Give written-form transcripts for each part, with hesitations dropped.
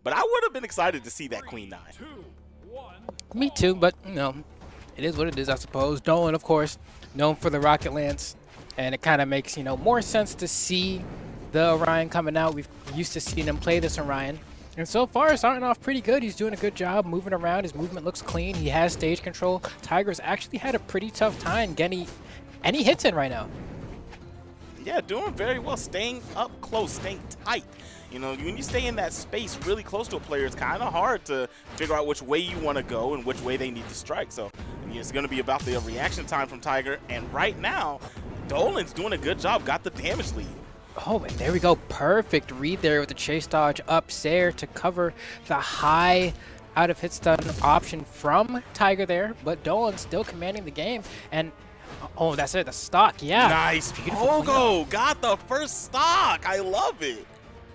but I would have been excited to see that Queen 9. Me too, but, you know, it is what it is, I suppose. Dolan, of course, known for the Rocket Lance, and it kind of makes, you know, more sense to see the Orion coming out. We've used to seeing him play this Orion. And so far, starting off pretty good. He's doing a good job moving around. His movement looks clean. He has stage control. Tiger's actually had a pretty tough time getting any hits in right now. Yeah, doing very well, staying up close, staying tight. You know, when you stay in that space really close to a player, it's kind of hard to figure out which way you want to go and which way they need to strike. So it's going to be about the reaction time from Tiger. And right now, Dolan's doing a good job, got the damage lead. Oh, and there we go. Perfect read there with the chase dodge up there to cover the high out of hit stun option from Tiger there. But Dolan still commanding the game. And, oh, that's it. The stock. Yeah. Nice. Pogo got the first stock. I love it.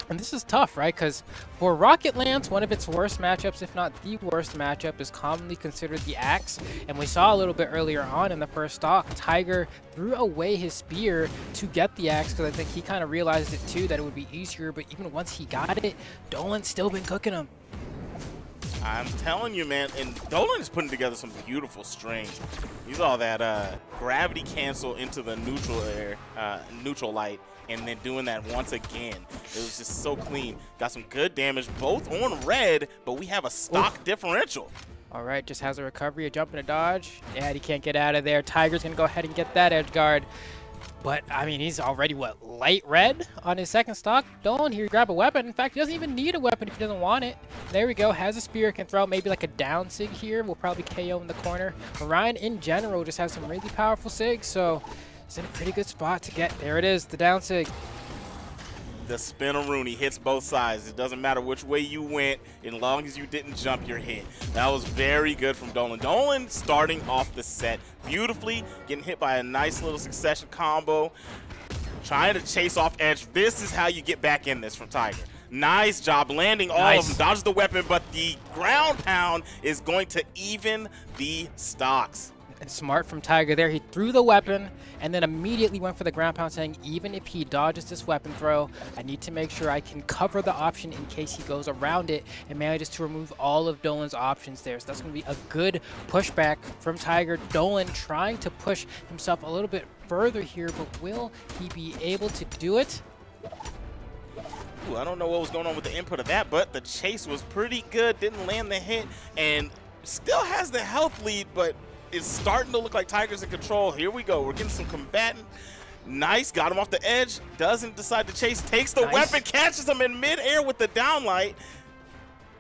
And this is tough, right? Because for Rocket Lance, one of its worst matchups, if not the worst matchup, is commonly considered the Axe. And we saw a little bit earlier on in the first stock, Tiger threw away his spear to get the Axe because I think he kind of realized it too, that it would be easier. But even once he got it, Dolan's still been cooking him. I'm telling you, man, and Dolan is putting together some beautiful strings. You saw that gravity cancel into the neutral light, and then doing that once again. It was just so clean. Got some good damage, both on red, but we have a stock differential. All right, just has a recovery, a jump and a dodge. Yeah, he can't get out of there. Tiger's going to go ahead and get that edge guard. But, I mean, he's already, what, light red on his second stock? Dolan here, grab a weapon. In fact, he doesn't even need a weapon if he doesn't want it. There we go. Has a spear, can throw maybe like a down sig here. We'll probably KO in the corner. Orion, in general, just has some really powerful sigs, so he's in a pretty good spot to get. There it is, the down sig. The spin-a-rooney hits both sides. It doesn't matter which way you went, as long as you didn't jump your hit. That was very good from Dolan. Dolan starting off the set beautifully, getting hit by a nice little succession combo, trying to chase off edge. This is how you get back in this from Tiger. Nice job landing all of them. Dodges the weapon, but the ground pound is going to even the stocks. And smart from Tiger there. He threw the weapon and then immediately went for the ground pound, saying even if he dodges this weapon throw, I need to make sure I can cover the option in case he goes around it, and manages to remove all of Dolan's options there. So that's going to be a good pushback from Tiger. Dolan trying to push himself a little bit further here, but will he be able to do it? Ooh, I don't know what was going on with the input of that, but the chase was pretty good. Didn't land the hit and still has the health lead, but it's starting to look like Tiger's in control. Here we go. We're getting some combatant. Nice. Got him off the edge. Doesn't decide to chase. Takes the weapon. Catches him in midair with the downlight.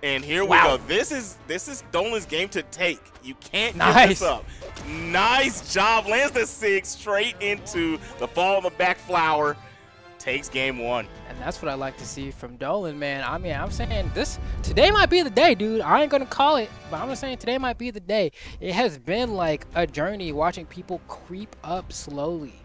And here we go. This is Dolan's game to take. You can't give this up. Nice job. Lands the sig straight into the fall of the back flower. Takes game one. And that's what I like to see from Dolan, man. I mean, I'm saying today might be the day, dude. I ain't going to call it, but I'm just saying today might be the day. It has been like a journey watching people creep up slowly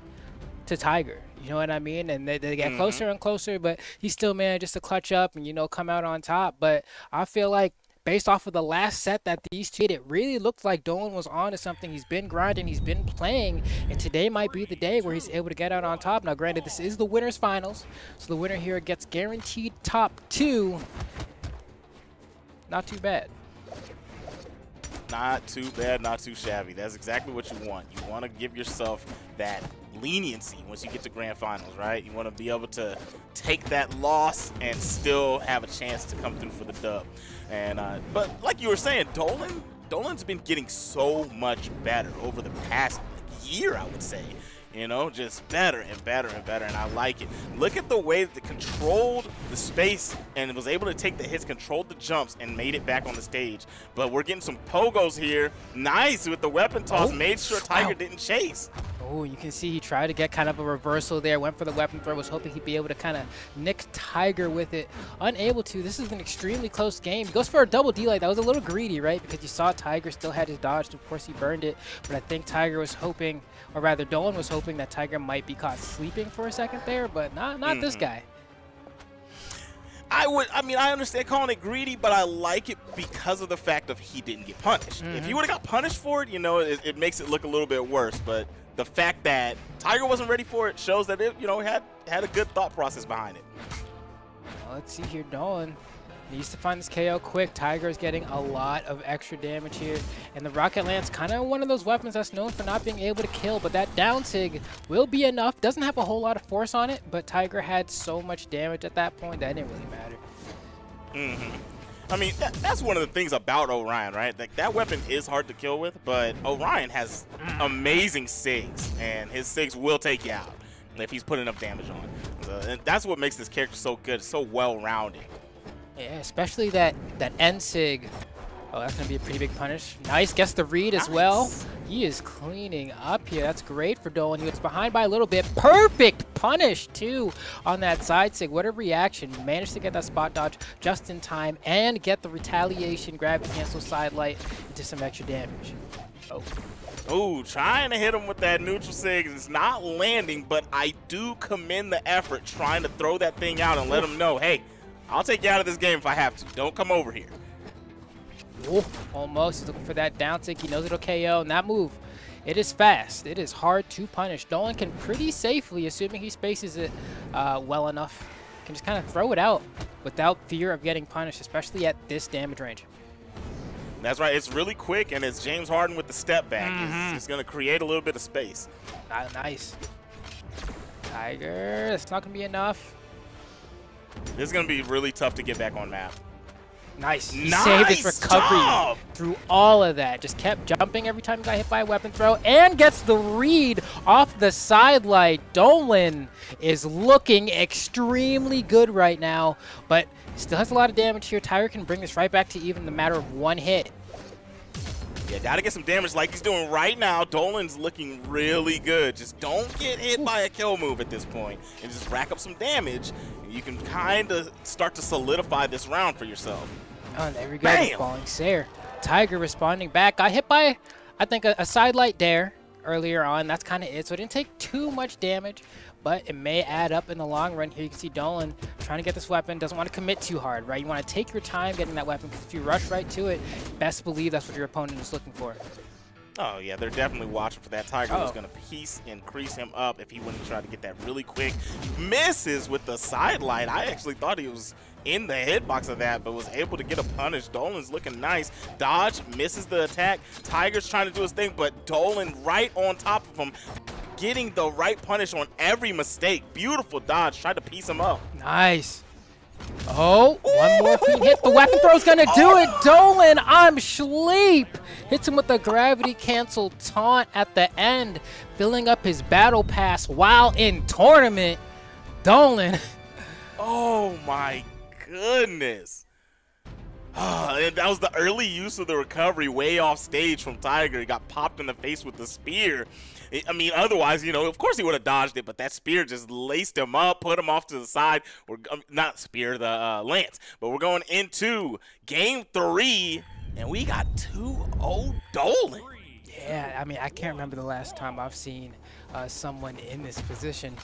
to Tiger. You know what I mean? And they get closer and closer, but he still manages to clutch up and, you know, come out on top. But I feel like based off of the last set that these two did, it really looked like Dolan was on to something. He's been grinding, he's been playing, and today might be the day where he's able to get out on top. Now, granted, this is the winner's finals, so the winner here gets guaranteed top 2. Not too bad. Not too bad, not too shabby. That's exactly what you want. You want to give yourself that leniency once you get to grand finals, right? You want to be able to take that loss and still have a chance to come through for the dub. And but like you were saying, Dolan's been getting so much better over the past year, I would say. You know, just better and better and better, and I like it. Look at the way that they controlled the space and was able to take the hits, controlled the jumps, and made it back on the stage. But we're getting some pogos here. Nice with the weapon toss, made sure Tiger didn't chase. Oh, you can see he tried to get kind of a reversal there, went for the weapon throw, was hoping he'd be able to kind of nick Tiger with it. Unable to. This is an extremely close game. He goes for a double D-light. That was a little greedy, right? Because you saw Tiger still had his dodge. Of course, he burned it. But I think Tiger was hoping, or rather Dolan was hoping that Tiger might be caught sleeping for a second there, but not this guy. I mean, I understand calling it greedy, but I like it because of the fact of he didn't get punished. If he would have got punished for it, you know, it makes it look a little bit worse. But the fact that Tiger wasn't ready for it shows that it, you know, had a good thought process behind it. Well, let's see here, Dolan. Needs to find this KO quick. Tiger is getting a lot of extra damage here. And the Rocket Lance, kind of one of those weapons that's known for not being able to kill, but that down sig will be enough. Doesn't have a whole lot of force on it, but Tiger had so much damage at that point that didn't really matter. I mean, that's one of the things about Orion, right? Like, that weapon is hard to kill with, but Orion has amazing SIGs, and his SIGs will take you out if he's putting enough damage on. And that's what makes this character so good, so well-rounded. Yeah, especially that end sig. Oh, that's going to be a pretty big punish. Nice, gets the read as well. He is cleaning up here. That's great for Dolan. He was behind by a little bit. Perfect punish, too, on that side sig. What a reaction. Managed to get that spot dodge just in time and get the retaliation, grab cancel side light into some extra damage. Oh, trying to hit him with that neutral sig. It's not landing, but I do commend the effort trying to throw that thing out and let him know, hey, I'll take you out of this game if I have to. Don't come over here. Ooh, almost. He's looking for that down tick. He knows it'll KO. And that move, it is fast. It is hard to punish. Dolan can pretty safely, assuming he spaces it well enough, can just kind of throw it out without fear of getting punished, especially at this damage range. That's right. It's really quick, and it's James Harden with the step back. It's going to create a little bit of space. Nice. Tiger, it's not going to be enough. This is going to be really tough to get back on map. Nice. He saved his recovery through all of that. Just kept jumping every time he got hit by a weapon throw and gets the read off the sidelight. Dolan is looking extremely good right now, but still has a lot of damage here. Tiger can bring this right back to even the matter of one hit. Yeah, gotta get some damage like he's doing right now. Dolan's looking really good. Just don't get hit by a kill move at this point and just rack up some damage. And you can kind of start to solidify this round for yourself. Oh, there we go. The falling Sayer. Tiger responding back. Got hit by, I think, a side light dare earlier on. That's kind of it. So it didn't take too much damage, but it may add up in the long run. Here you can see Dolan trying to get this weapon. Doesn't want to commit too hard, right? You want to take your time getting that weapon, because if you rush right to it, best believe that's what your opponent is looking for. Oh, yeah, they're definitely watching for that. Tiger was going to piece and crease him up if he wouldn't try to get that really quick. Misses with the sidelight. I actually thought he was in the hitbox of that, but was able to get a punish. Dolan's looking nice. Dodge, misses the attack. Tiger's trying to do his thing, but Dolan right on top of him, getting the right punish on every mistake. Beautiful dodge. Tried to piece him up. Nice. Oh, one more clean hit. The weapon throw's gonna do it. Dolan, I'm sleep. Hits him with the gravity cancel taunt at the end, filling up his battle pass while in tournament. Dolan. Oh my goodness. And that was the early use of the recovery way off stage from Tiger. He got popped in the face with the spear. I mean, otherwise, you know, of course he would have dodged it, but that spear just laced him up, put him off to the side. Not spear, the lance. But we're going into game 3, and we got 2-0 Dolan. Yeah, I mean, I can't remember the last time I've seen someone in this position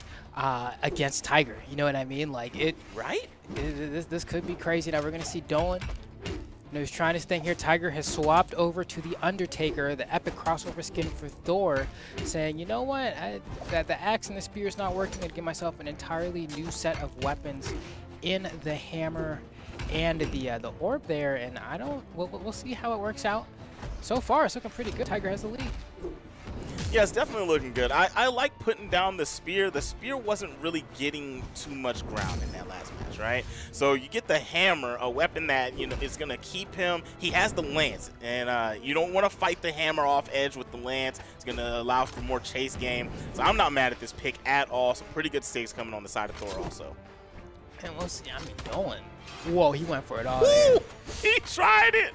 against Tiger. You know what I mean? Like, it. Right? This could be crazy. Now we're going to see Dolan. You know, he's trying his thing here. Tiger has swapped over to the Undertaker, the epic crossover skin for Thor, saying, you know what, the axe and the spear is not working. I'd give myself an entirely new set of weapons in the hammer and the orb there, and we'll see how it works out. So far, it's looking pretty good. Tiger has the lead. Yeah, it's definitely looking good. I like putting down the spear. The spear wasn't really getting too much ground in that last match, right? So you get the hammer, a weapon that, you know, is going to keep him. He has the lance, and you don't want to fight the hammer off edge with the lance. It's going to allow for more chase game. So I'm not mad at this pick at all. Some pretty good stakes coming on the side of Thor also. And we'll see. I mean, Dolan. Whoa, he went for it all. Woo! He tried it.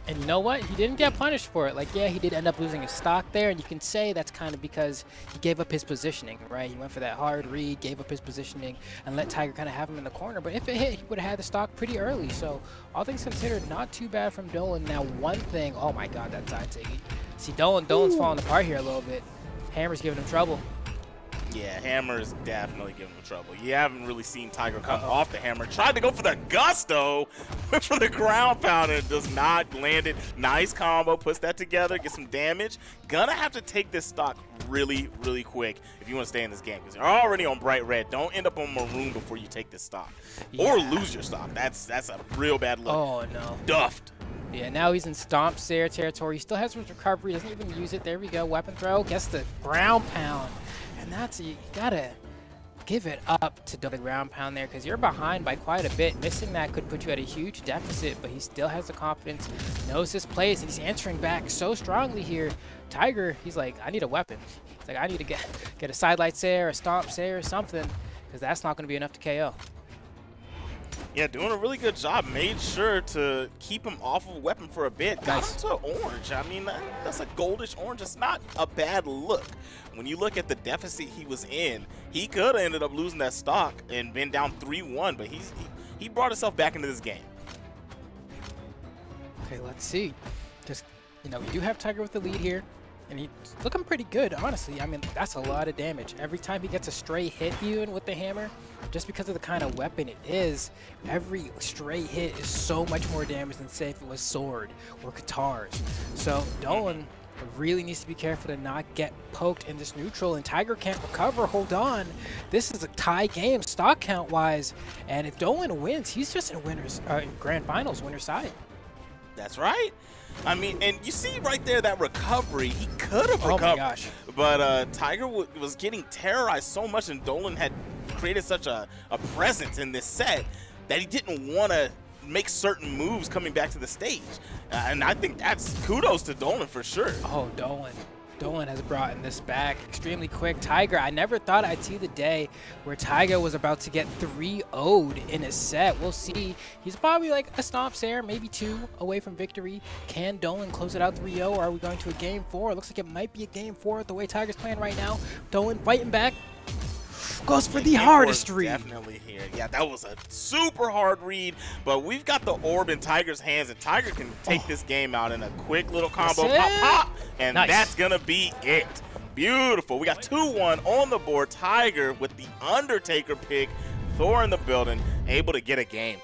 And you know what? He didn't get punished for it. Like, yeah, he did end up losing his stock there, and you can say that's kind of because he gave up his positioning, right? He went for that hard read, gave up his positioning, and let Tiger kind of have him in the corner. But if it hit, he would have had the stock pretty early. So all things considered, not too bad from Dolan. Now, one thing, oh my God, that side take. See, Dolan's falling apart here a little bit. Hammer's giving him trouble. Yeah, hammer is definitely giving him trouble. You haven't really seen Tiger come off the hammer. Tried to go for the gusto, went for the ground pound, and does not land it. Nice combo, puts that together, gets some damage. Gonna have to take this stock really, really quick if you want to stay in this game, because you're already on bright red. Don't end up on maroon before you take this stock, or lose your stock. That's a real bad look. Oh no. Duffed. Yeah, now he's in Stomp Sair territory. He still has his recovery, doesn't even use it. There we go, weapon throw, gets the ground pound. And that's, you gotta give it up to the ground pound there, because you're behind by quite a bit. Missing that could put you at a huge deficit, but he still has the confidence, knows his place, and he's answering back so strongly here. Tiger, he's like, I need a weapon. He's like, I need to get a sidelight Sair, a Stomp Sair, or something, because that's not gonna be enough to KO. Yeah, doing a really good job. Made sure to keep him off of weapon for a bit. Got him to orange. I mean, that's a goldish orange. It's not a bad look. When you look at the deficit he was in, he could have ended up losing that stock and been down 3-1, but he brought himself back into this game. Okay, let's see. Just, you know, we do have Tiger with the lead here, and he's looking pretty good, honestly. I mean, that's a lot of damage. Every time he gets a stray hit even with the hammer, just because of the kind of weapon it is, every stray hit is so much more damage than, say, if it was sword or guitars. So Dolan really needs to be careful to not get poked in this neutral, and Tiger can't recover. Hold on. This is a tie game stock count wise, and if Dolan wins, he's just in winners, grand finals winner side. That's right. I mean, and you see right there that recovery, he could have recovered. Oh my gosh. But Tiger was getting terrorized so much, and Dolan had created such a presence in this set that he didn't want to make certain moves coming back to the stage. And I think that's kudos to Dolan for sure. Oh, Dolan has brought in this back extremely quick. Tiger, I never thought I'd see the day where Tiger was about to get 3-0'd in a set. We'll see. He's probably like a Stomp Sair, maybe 2 away from victory. Can Dolan close it out 3-0, or are we going to a game 4? It looks like it might be a game 4 the way Tiger's playing right now. Dolan fighting back. Goes for the hardest read. Definitely here. Yeah, that was a super hard read, but we've got the orb in Tiger's hands, and Tiger can take this game out in a quick little combo. Pop, pop, and that's going to be it. Beautiful. We got 2-1 on the board. Tiger with the Undertaker pick. Thor in the building, able to get a game.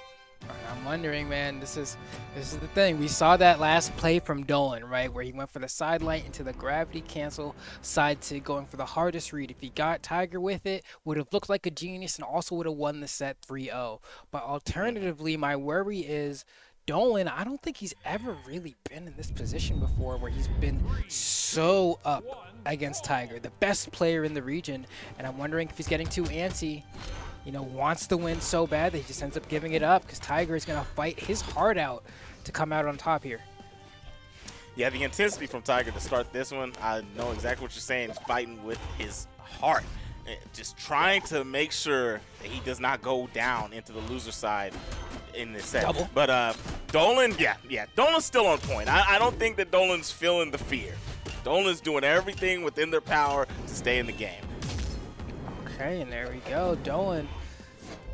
I'm wondering, man, this is the thing. We saw that last play from Dolan, right, where he went for the side light into the gravity cancel side to going for the hardest read. If he got Tiger with it, would have looked like a genius and also would have won the set 3-0. But alternatively, my worry is Dolan, I don't think he's ever really been in this position before where he's been so up against Tiger, the best player in the region, and I'm wondering if he's getting too antsy. You know, wants to win so bad that he just ends up giving it up, because Tiger is going to fight his heart out to come out on top here. Yeah, the intensity from Tiger to start this one, I know exactly what you're saying. He's fighting with his heart, just trying to make sure that he does not go down into the loser side in this set. Double. But Dolan, yeah, Dolan's still on point. I don't think that Dolan's feeling the fear. Dolan's doing everything within their power to stay in the game. Okay, and there we go, Dolan.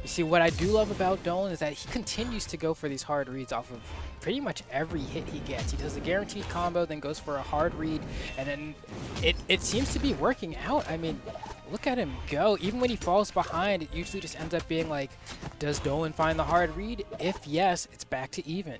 You see, what I do love about Dolan is that he continues to go for these hard reads off of pretty much every hit he gets. He does a guaranteed combo, then goes for a hard read, and then it seems to be working out. I mean, look at him go. Even when he falls behind, it usually just ends up being like, does Dolan find the hard read? If yes, it's back to even.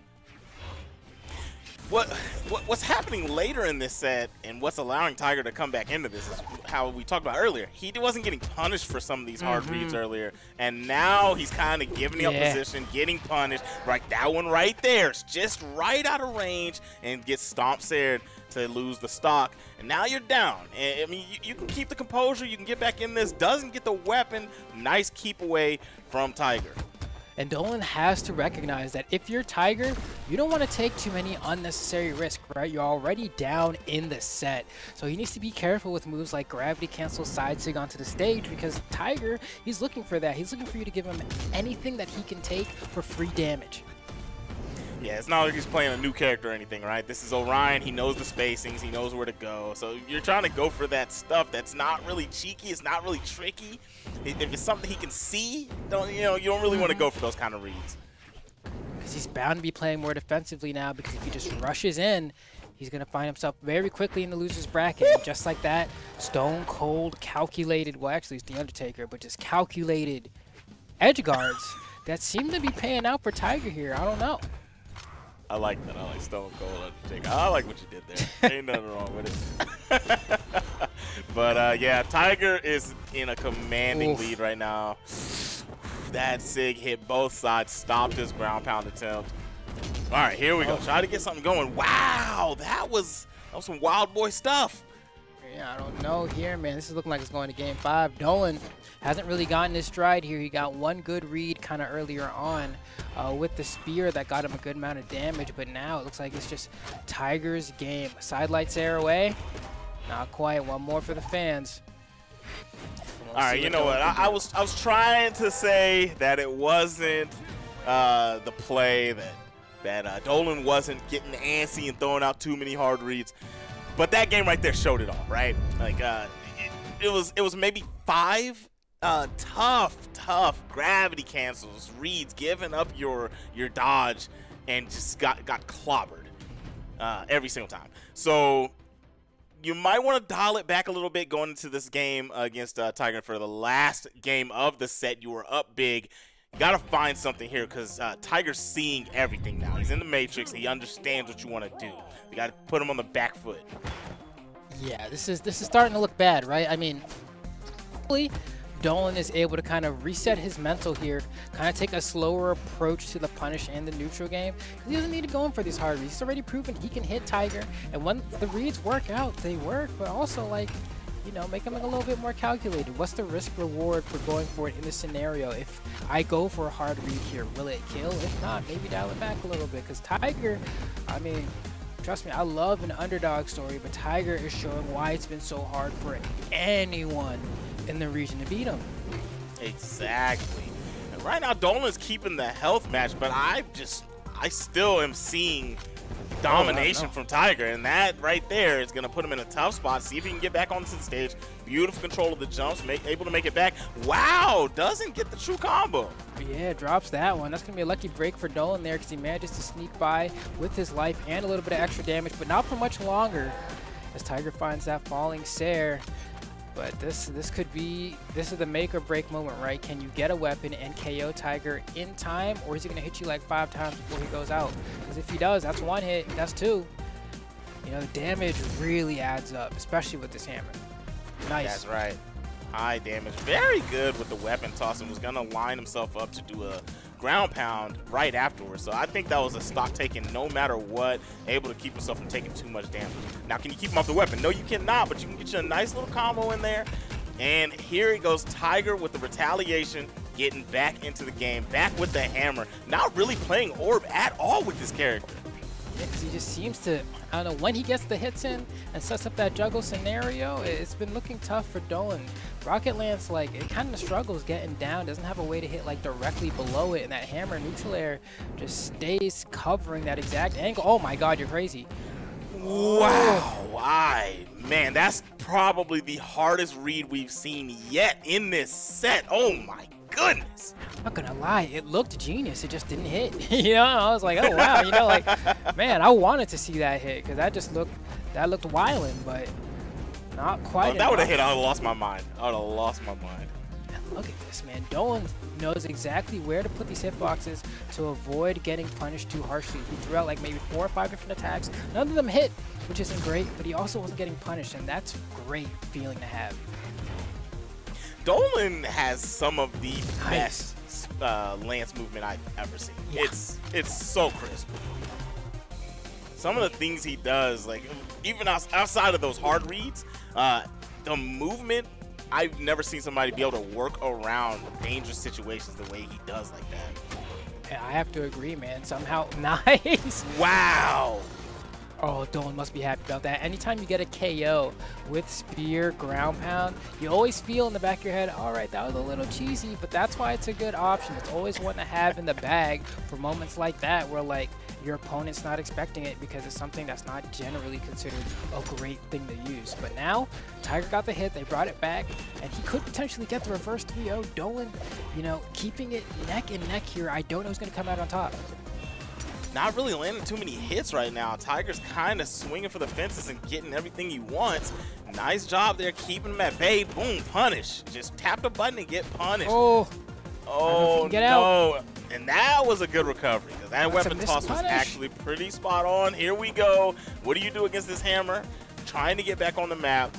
What's happening later in this set, and what's allowing Tiger to come back into this, is how we talked about earlier. He wasn't getting punished for some of these hard reads earlier, and now he's kind of giving the opposition, getting punished. Right, that one right there is just right out of range and gets Stomp Sair to lose the stock. And now you're down. And, I mean, you can keep the composure. You can get back in this. Doesn't get the weapon. Nice keep away from Tiger. And Dolan has to recognize that if you're Tiger, you don't want to take too many unnecessary risks, right? You're already down in the set. So he needs to be careful with moves like gravity cancel, side sig onto the stage, because Tiger, he's looking for that. He's looking for you to give him anything that he can take for free damage. Yeah, it's not like he's playing a new character or anything, right? This is Orion. He knows the spacings. He knows where to go. So you're trying to go for that stuff that's not really cheeky. It's not really tricky. If it's something he can see, you don't really want to go for those kind of reads. Because he's bound to be playing more defensively now, because if he just rushes in, He's going to find himself very quickly in the loser's bracket. And just like that, stone cold, calculated, well, actually, it's The Undertaker, but just calculated edge guards that seem to be paying out for Tiger here. I don't know. I like that. I like Stone Cold Undertaker. I like what you did there. Ain't nothing wrong with it. But, yeah, Tiger is in a commanding lead right now. That SIG hit both sides, stopped his ground pound attempt. All right, here we go. Try to get something going. Wow, that was some wild boy stuff. Yeah, I don't know here, man. This is looking like it's going to game 5. Dolan hasn't really gotten his stride here. He got one good read kind of earlier on with the spear that got him a good amount of damage, but now it looks like it's just Tiger's game. Sidelights air away. Not quite. One more for the fans. All right, you know what? I was trying to say that it wasn't the play that Dolan wasn't getting antsy and throwing out too many hard reads. But that game right there showed it all, right? Like it was maybe 5 tough gravity cancels, reads, giving up your dodge, and just got clobbered every single time. So you might want to dial it back a little bit going into this game against Tiger. For the last game of the set, you were up big. You got to find something here because Tiger's seeing everything now. He's in the Matrix. He understands what you want to do. You got to put him on the back foot. Yeah, this is starting to look bad, right? I mean, hopefully Dolan is able to kind of reset his mental here, kind of take a slower approach to the punish and the neutral game. He doesn't need to go in for these hard reads. He's already proven he can hit Tiger, and when the reads work out, they work, but also, like, you know, make them look a little bit more calculated. What's the risk reward for going for it in this scenario? If I go for a hard read here, will it kill? If not, maybe dial it back a little bit, because Tiger, I mean, trust me, I love an underdog story, but Tiger is showing why it's been so hard for anyone in the region to beat him. Exactly. And right now, Dolan's keeping the health match, but I still am seeing domination from Tiger, and that right there is going to put him in a tough spot. See if he can get back onto the stage. Beautiful control of the jumps, able to make it back. Wow, doesn't get the true combo. Yeah, drops that one. That's going to be a lucky break for Dolan there because he manages to sneak by with his life and a little bit of extra damage, but not for much longer as Tiger finds that falling Sair. But this is the make or break moment, right? Can you get a weapon and KO Tiger in time, or is he gonna hit you like 5 times before he goes out? Because if he does, that's 1 hit, that's 2. You know, the damage really adds up, especially with this hammer. Nice. That's right. High damage. Very good with the weapon toss, and was gonna line himself up to do a ground pound right afterwards. So I think that was a stock taken no matter what, able to keep himself from taking too much damage. Now, can you keep him off the weapon? No, you cannot, but you can get you a nice little combo in there. And here he goes, Tiger with the retaliation, getting back into the game, back with the hammer. Not really playing Orb at all with this character. Yeah, because he just seems to, I don't know, when he gets the hits in and sets up that juggle scenario, it's been looking tough for Dolan. Rocket Lance, like, it kind of struggles getting down, doesn't have a way to hit, like, directly below it, and that hammer neutral air just stays covering that exact angle. Oh my god, you're crazy. Wow, man, that's probably the hardest read we've seen yet in this set. Oh my goodness. I'm not gonna lie, it looked genius, it just didn't hit. You know, I was like, oh wow, you know, like, man, I wanted to see that hit, because that looked wildin', but not quite. If that would have hit, I would have lost my mind. I would have lost my mind. Look at this, man. Dolan knows exactly where to put these hitboxes to avoid getting punished too harshly. He threw out like maybe 4 or 5 different attacks. None of them hit, which isn't great, but he also wasn't getting punished, and that's a great feeling to have. Dolan has some of the best lance movement I've ever seen. Yeah. It's so crisp. Some of the things he does, like even outside of those hard reads, the movement, I've never seen somebody be able to work around dangerous situations the way he does like that. Yeah, I have to agree, man. Somehow, nice. Wow. Oh, Dolan must be happy about that. Anytime you get a KO with spear, ground pound, you always feel in the back of your head, all right, that was a little cheesy, but that's why it's a good option. It's always one to have in the bag for moments like that where, like, your opponent's not expecting it because it's something that's not generally considered a great thing to use. But now, Tiger got the hit, they brought it back, and he could potentially get the reverse 3-0. Dolan, you know, keeping it neck and neck here. I don't know who's going to come out on top. not really landing too many hits right now. Tiger's kind of swinging for the fences and getting everything he wants. Nice job there keeping him at bay. Boom, punish. Just tap the button and get punished. Oh, get no. out. And that was a good recovery. That weapon toss was actually pretty spot on. Here we go. What do you do against this hammer? Trying to get back on the map.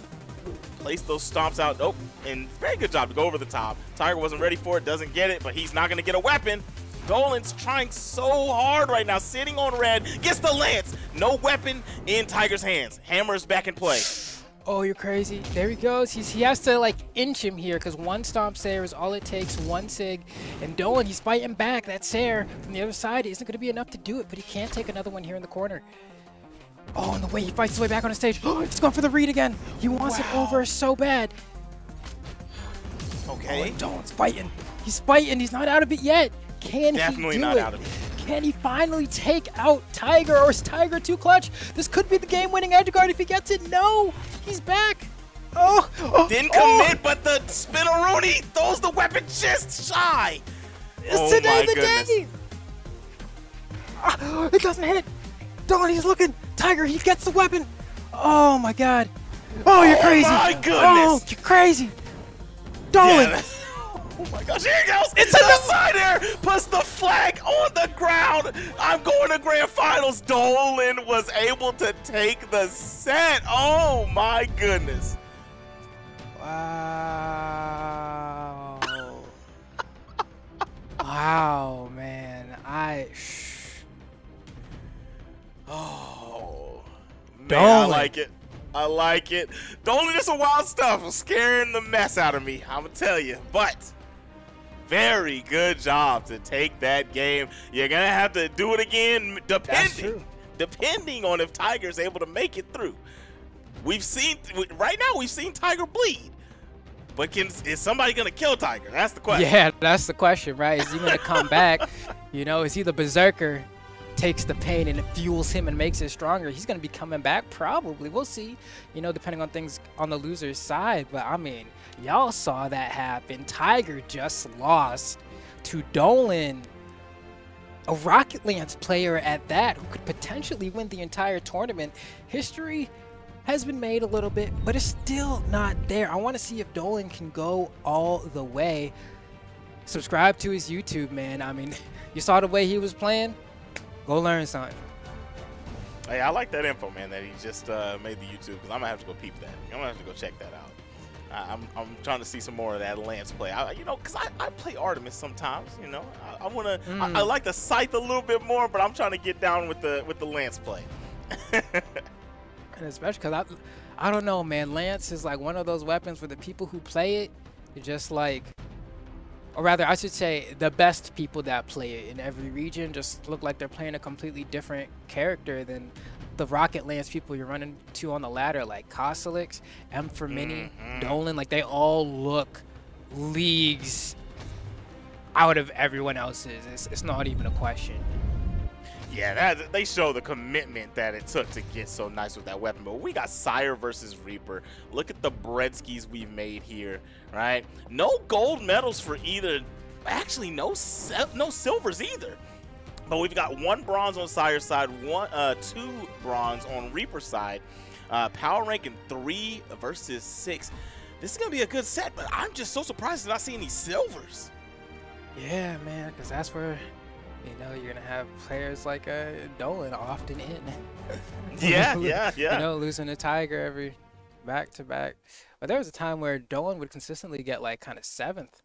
Place those stomps out. Oh, and very good job to go over the top. Tiger wasn't ready for it, doesn't get it, but he's not going to get a weapon. Dolan's trying so hard right now, sitting on red, gets the lance. No weapon in Tiger's hands. Hammer's back in play. Oh, you're crazy. There he goes. He has to, like, inch him here because one stomp Sayer is all it takes, one sig. And Dolan, he's fighting back. That Sayer from the other side isn't going to be enough to do it, but he can't take another one here in the corner. Oh, and the way he fights his way back on the stage. He's going for the read again. He wants it over so bad. Okay. Oh, Dolan's fighting. He's fighting. He's not out of it yet. Can Definitely he do not it? out of it. Can he finally take out Tiger, or is Tiger too clutch? This could be the game-winning edge guard if he gets it. No, he's back. Didn't commit, but the Spinaroonie throws the weapon just shy. It's today the day. It doesn't hit. Dolan, he's looking. Tiger, he gets the weapon. Oh my God. Oh, you're crazy. Oh my goodness. Oh, you're crazy. Dolan. Yeah. Oh my gosh, here he goes! It's the side air! Puts the flag on the ground! I'm going to grand finals! Dolan was able to take the set! Oh my goodness! Wow. Wow, man. Oh, man, Dolan. I like it. I like it. Dolan did some wild stuff. Was scaring the mess out of me, I'm gonna tell you. But very good job to take that game. You're gonna have to do it again, depending on if Tiger's able to make it through. We've seen right now. We've seen Tiger bleed, but is somebody gonna kill Tiger? That's the question. Yeah, that's the question, right? Is he gonna come back? You know, is he the berserker? Takes the pain and it fuels him and makes it stronger. He's going to be coming back probably. We'll see, you know, depending on things on the loser's side. But, I mean, y'all saw that happen. Tiger just lost to Dolan, a Rocket Lance player at that, who could potentially win the entire tournament. History has been made a little bit, but it's still not there. I want to see if Dolan can go all the way. Subscribe to his YouTube, man. I mean, you saw the way he was playing. Go learn something. Hey, I like that info, man, that he just made the YouTube, because I'm going to have to go peep that. I'm going to have to go check that out. I'm trying to see some more of that Lance play. You know, because I play Artemis sometimes, you know. I want to, I like the Scythe a little bit more, but I'm trying to get down with the Lance play. And especially because I don't know, man. Lance is like one of those weapons for the people who play it. You're just like, or rather, I should say the best people that play it in every region just look like they're playing a completely different character than the Rocket Lance people you're running to on the ladder, like Kosalix, M for Mini, Dolan. Like, they all look leagues out of everyone else's. It's not even a question. Yeah, they show the commitment that it took to get so nice with that weapon. But we got Sire versus Reaper. Look at the breadskis we've made here, right? No gold medals for either. Actually, no silvers either. But we've got 1 bronze on Sire's side, 2 bronze on Reaper's side. Power ranking 3 versus 6. This is going to be a good set, but I'm just so surprised to not see any silvers. Yeah, man, because that's where, you know, you're going to have players like Dolan often in. Yeah. You know, losing to Tiger every back-to-back. But there was a time where Dolan would consistently get, like, kind of 7th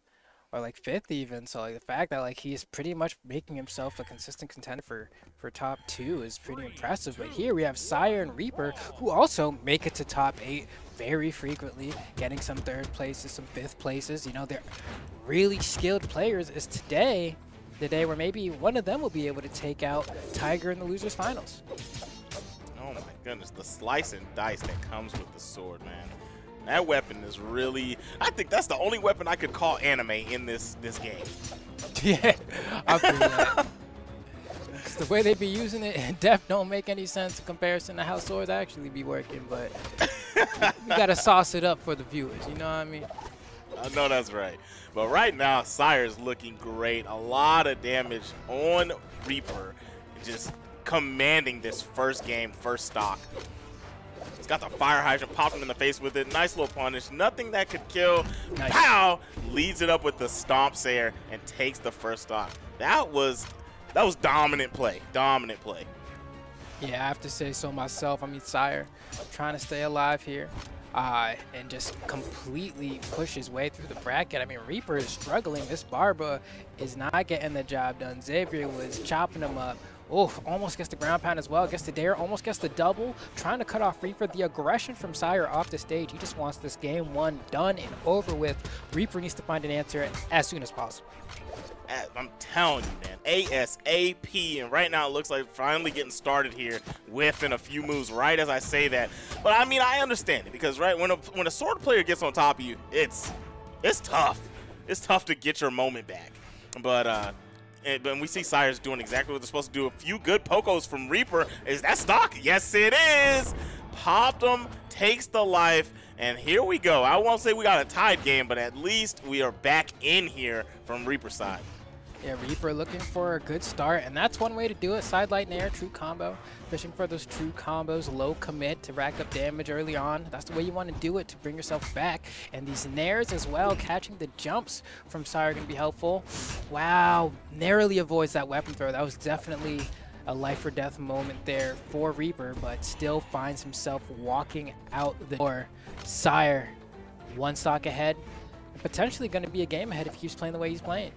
or, like, 5th even. So, like, the fact that, like, he's pretty much making himself a consistent contender for top 2 is pretty impressive. But here we have Sire and Reaper, who also make it to top 8 very frequently, getting some 3rd places, some 5th places. You know, they're really skilled players. Is today the day where maybe one of them will be able to take out Tiger in the losers finals? Oh my goodness, the slice and dice that comes with the sword, man. That weapon is really, I think that's the only weapon I could call anime in this game. Yeah, I feel that. Cause the way they be using it, def don't make any sense in comparison to how swords actually be working, but we gotta sauce it up for the viewers, you know what I mean? I know that's right. But right now, Sire's looking great. A lot of damage on Reaper. just commanding this first game, first stock. He's got the fire hydrant, popped him in the face with it. Nice little punish. Nothing that could kill. Nice. Pow! Leads it up with the stomp Sayer and takes the first stock. That was dominant play. Dominant play. Yeah, I have to say so myself. I mean, Sire trying to stay alive here and just completely push his way through the bracket. I mean, Reaper is struggling. This Barba is not getting the job done. Xavier was chopping him up. Oh, almost gets the ground pound as well. Gets the dare, almost gets the double. Trying to cut off Reaper. The aggression from Sire off the stage. He just wants this game 1 done and over with. Reaper needs to find an answer as soon as possible. I'm telling you, man, ASAP, and right now it looks like finally getting started here within a few moves right as I say that. But I mean, I understand it because right when a sword player gets on top of you, it's tough. It's tough to get your moment back. But we see Sire's doing exactly what they're supposed to do. A few good pokos from Reaper. Is that stock? Yes, it is. Popped him, takes the life, and here we go. I won't say we got a tied game, but at least we are back in here from Reaper's side. Yeah, Reaper looking for a good start, and that's one way to do it. Side light nair, true combo. Fishing for those true combos, low commit to rack up damage early on. That's the way you want to do it to bring yourself back. And these nairs as well, catching the jumps from Sire going to be helpful. Wow, narrowly avoids that weapon throw. That was definitely a life or death moment there for Reaper, but still finds himself walking out the door. Sire, 1 stock ahead, and potentially going to be a game ahead if he keeps playing the way he's playing.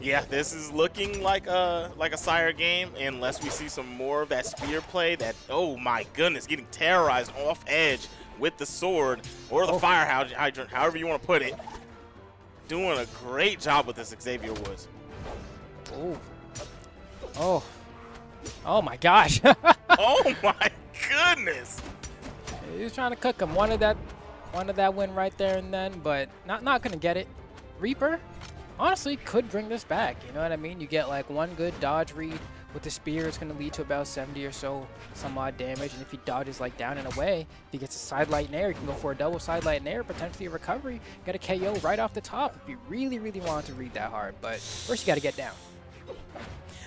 Yeah, this is looking like a Sire game unless we see some more of that spear play. That, oh my goodness, getting terrorized off edge with the sword or the fire hydrant, however you want to put it. Doing a great job with this, Xavier Woods. Oh my gosh. Oh my goodness. He was trying to cook him. Wanted that win right there and then, but not gonna get it. Reaper honestly could bring this back, you know what I mean? You get like 1 good dodge read with the spear. It's going to lead to about 70 or so some odd damage, and if he dodges like down and away, if he gets a side light nair, he can go for a double side light nair, potentially a recovery, get a KO right off the top if you really want to read that hard. But first you got to get down.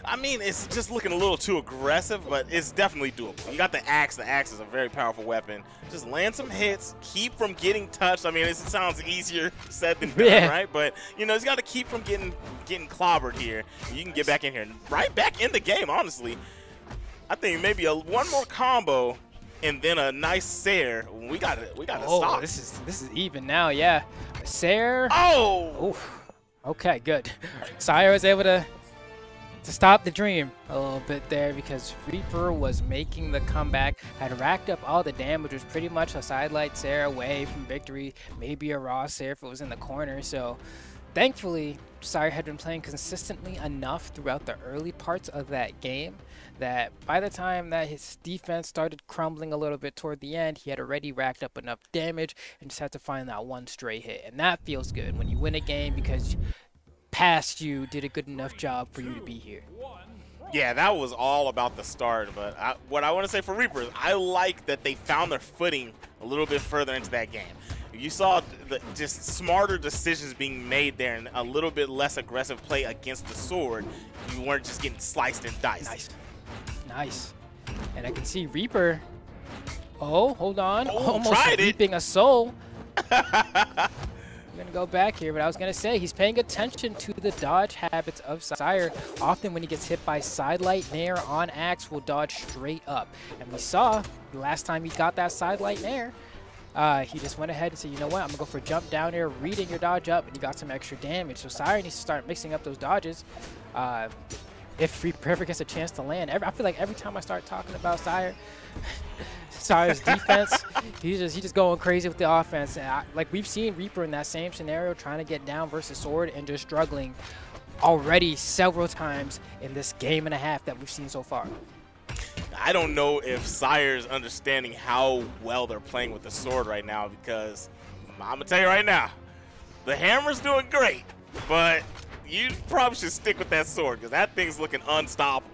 I mean, it's just looking a little too aggressive, but it's definitely doable. You got the axe. The axe is a very powerful weapon. Just land some hits, keep from getting touched. I mean, it sounds easier said than done, right? But, you know, he's got to keep from getting clobbered here. You can get back in here. Right back in the game, honestly. I think maybe one more combo and then a nice Sayer. We got to stop. This is even now, yeah. Sayer. Oh! Oof. Okay, good. Sire was able to stop the dream a little bit there because Reaper was making the comeback, had racked up all the damage, was pretty much a sidelight Sayer away from victory, maybe a raw Sayer if it was in the corner. So thankfully, Sire had been playing consistently enough throughout the early parts of that game that by the time that his defense started crumbling a little bit toward the end, he had already racked up enough damage and just had to find that 1 stray hit. And that feels good when you win a game because past you did a good enough job for you to be here. Yeah, that was all about the start, but what I want to say for Reaper is I like that they found their footing a little bit further into that game. You saw just smarter decisions being made there and a little bit less aggressive play against the sword. You weren't just getting sliced and diced. Nice. And I can see Reaper. Oh, hold on. Almost reaping a soul. I'm going to go back here, but I was going to say he's paying attention to the dodge habits of Sire. Often when he gets hit by sidelight nair on axe, will dodge straight up. And we saw the last time he got that sidelight nair, he just went ahead and said, you know what, I'm going to go for a jump down here, reading your dodge up, and you got some extra damage. So Sire needs to start mixing up those dodges. If Reaper ever gets a chance to land, I feel like every time I start talking about Sire's defense, he's just going crazy with the offense. And like we've seen Reaper in that same scenario trying to get down versus sword and just struggling already several times in this game and a half that we've seen so far. I don't know if Sire's understanding how well they're playing with the sword right now, because I'm gonna tell you right now, the hammer's doing great, but you probably should stick with that sword because that thing's looking unstoppable.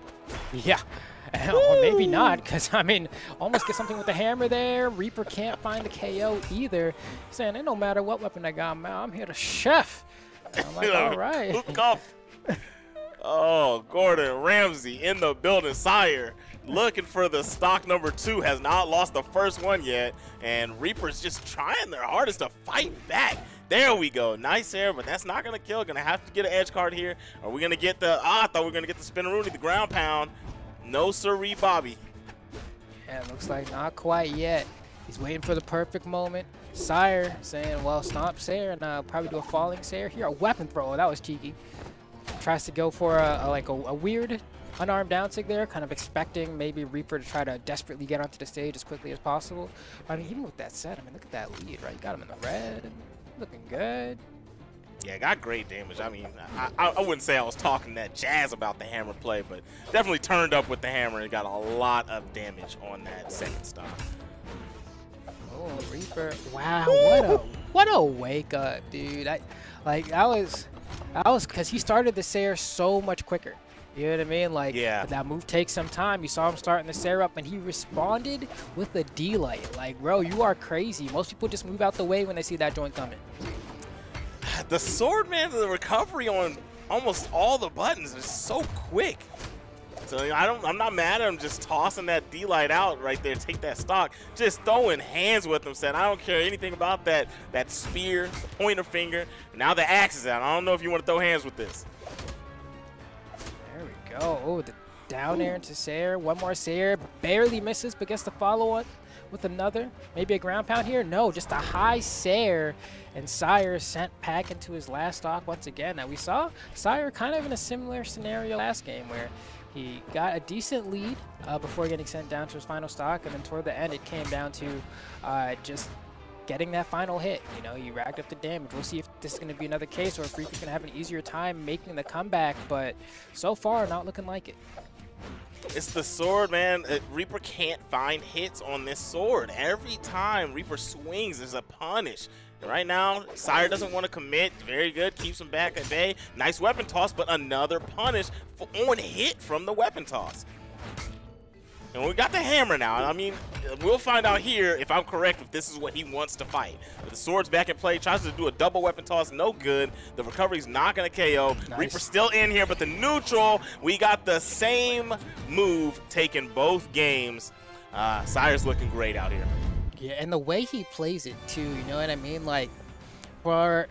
Yeah. Or maybe not, because, I mean, almost get something with the hammer there. Reaper can't find the KO either. Saying, it no matter what weapon I got, man, I'm here to chef. I'm like, all right. Oh, Gordon Ramsay in the building. Sire looking for the stock number 2. Has not lost the first one yet. And Reaper's just trying their hardest to fight back. There we go. Nice air, but that's not going to kill. Going to have to get an edge card here. Are we going to get the... I thought we were going to get the Spinaroonie, the ground pound. No siree, Bobby. Yeah, it looks like not quite yet. He's waiting for the perfect moment. Sire saying, well, stomp Sayer and probably do a falling Sayer here. A weapon throw. That was cheeky. Tries to go for a weird unarmed down sig there, kind of expecting maybe Reaper to try to desperately get onto the stage as quickly as possible. But, I mean, even with that said, I mean, look at that lead, right? You got him in the red. Looking good. Yeah, got great damage. I mean, I wouldn't say I was talking that jazz about the hammer play, but definitely turned up with the hammer and got a lot of damage on that second stock. Oh, Reaper. Wow, what a wake up, dude. That was because he started the Sayer so much quicker. You know what I mean? Like, yeah. That move takes some time. You saw him starting the Sayer up, and he responded with a D-light. Like, bro, you are crazy. Most people just move out the way when they see that joint coming. The sword, man, the recovery on almost all the buttons is so quick. So I'm not mad at him just tossing that D-light out right there, take that stock, just throwing hands with him, saying, I don't care anything about that spear, the pointer finger. Now the axe is out. I don't know if you want to throw hands with this. There we go. Oh, the down air into Sayer. One more Sayer. Barely misses, but gets the follow-up with another. Maybe a ground pound here? No, just a high Sayer. And Sire sent back into his last stock once again. Now, we saw Sire kind of in a similar scenario last game where he got a decent lead before getting sent down to his final stock, and then toward the end it came down to just getting that final hit. You know, he racked up the damage. We'll see if this is going to be another case or if Reaper's going to have an easier time making the comeback, but so far not looking like it. It's the sword, man. Reaper can't find hits on this sword. Every time Reaper swings, there's a punish. And right now, Sire doesn't want to commit. Very good. Keeps him back at bay. Nice weapon toss, but another punish on hit from the weapon toss. And we got the hammer now. I mean, we'll find out here if I'm correct if this is what he wants to fight. But the sword's back in play. Tries to do a double weapon toss. No good. The recovery's not going to KO. Nice. Reaper's still in here, but the neutral, we got the same move taking both games. Sire's looking great out here. Yeah, and the way he plays it, too, you know what I mean? Like, for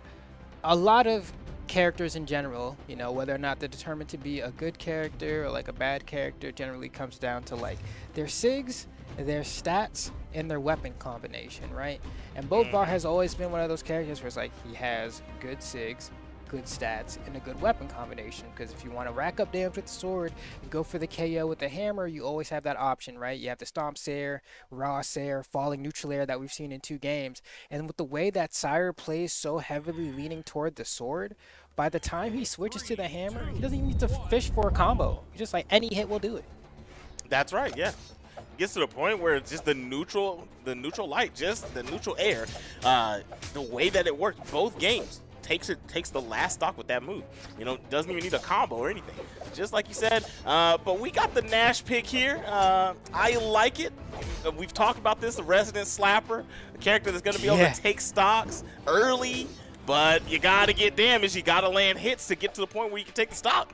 a lot of characters in general, you know, whether or not they're determined to be a good character or like a bad character, generally comes down to like their SIGs, their stats, and their weapon combination, right? And Brawlhalla has always been one of those characters where it's like he has good SIGs, good stats, and a good weapon combination, because if you want to rack up damage with the sword and go for the KO with the hammer, you always have that option, right? You have the Stomp Sayer, Raw Sayer, Falling Neutral Air that we've seen in 2 games, and with the way that Sire plays so heavily leaning toward the sword, by the time he switches to the hammer, he doesn't even need to fish for a combo. He's just like, any hit will do it. That's right, yeah. Gets to the point where it's just the neutral light, just the neutral air, the way that it works both games. Takes the last stock with that move. You know, doesn't even need a combo or anything. Just like you said. But we got the Nash pick here. I like it. We've talked about this, the resident slapper, a character that's going to be able to take stocks early, but you got to get damage. You got to land hits to get to the point where you can take the stock.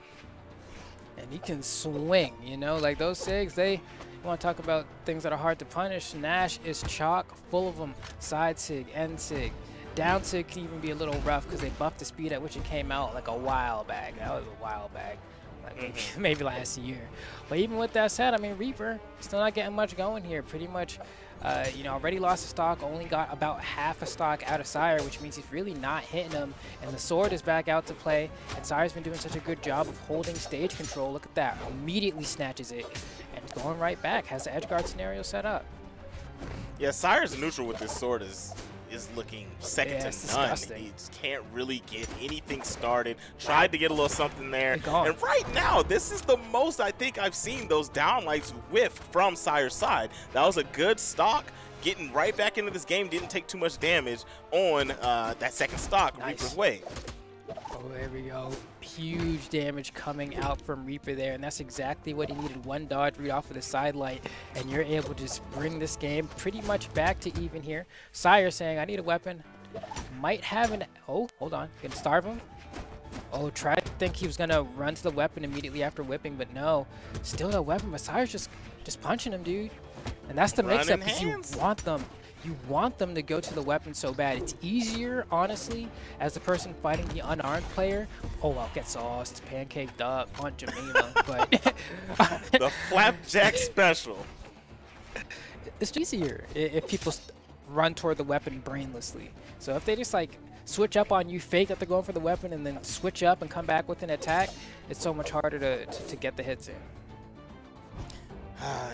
And he can swing, you know, like those SIGs, you want to talk about things that are hard to punish. Nash is chock full of them. Side SIG, end SIG. Down SIG can even be a little rough because they buffed the speed at which it came out like a while back. That was a while back, like maybe last year. But even with that said, I mean, Reaper still not getting much going here. Pretty much, you know, already lost a stock, only got about half a stock out of Sire, which means he's really not hitting him. And the sword is back out to play, and Sire's been doing such a good job of holding stage control. Look at that, immediately snatches it, and it's going right back, has the edge guard scenario set up. Yeah, Sire's neutral with this sword is looking second to none. Disgusting. He just can't really get anything started. Tried to get a little something there. And right now, this is the most I think I've seen those downlights whiff from Sire's side. That was a good stock. Getting right back into this game, didn't take too much damage on that second stock, Reaper's way. Oh, there we go. Huge damage coming out from Reaper there, and that's exactly what he needed. One dodge read off of the side light, and you're able to just bring this game pretty much back to even here. Sire saying, I need a weapon. Might have an... Oh, hold on. Gonna starve him. Oh, tried to think he was gonna run to the weapon immediately after whipping, but no. Still no weapon, but Sire's just punching him, dude. And that's the mix-up, because you want them. You want them to go to the weapon so bad. It's easier, honestly, as the person fighting the unarmed player. Oh, well, get sauced, pancaked up on Jamila, but the flapjack special. It's easier if people run toward the weapon brainlessly. So if they just like switch up on you, fake that they're going for the weapon, and then switch up and come back with an attack, it's so much harder to get the hits in.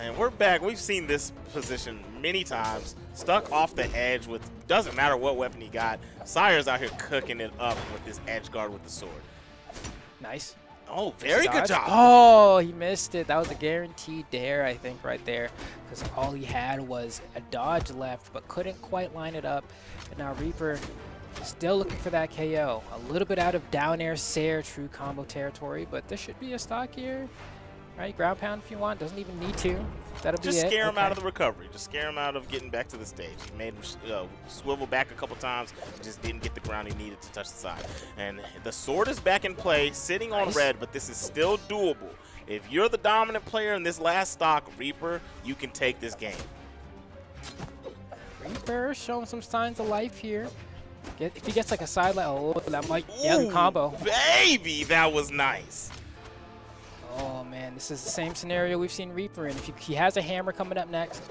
And we're back. We've seen this position many times. Stuck off the edge with, doesn't matter what weapon he got. Sire's out here cooking it up with this edge guard with the sword. Nice. Oh, very good job. Oh, he missed it. That was a guaranteed dare, I think, right there. Because all he had was a dodge left, but couldn't quite line it up. And now Reaper still looking for that KO. A little bit out of down air Sair true combo territory, but this should be a stock here. Right, ground pound if you want. Doesn't even need to. That'll be it. Just scare him out of the recovery. Just scare him out of getting back to the stage. He made him swivel back a couple times. Just didn't get the ground he needed to touch the side. And the sword is back in play, sitting on red, but this is still doable. If you're the dominant player in this last stock, Reaper, you can take this game. Reaper showing some signs of life here. If he gets like a sidelight, oh, that might, yeah, the combo. Baby, that was nice. Oh man, this is the same scenario we've seen Reaper in. If he has a hammer coming up next.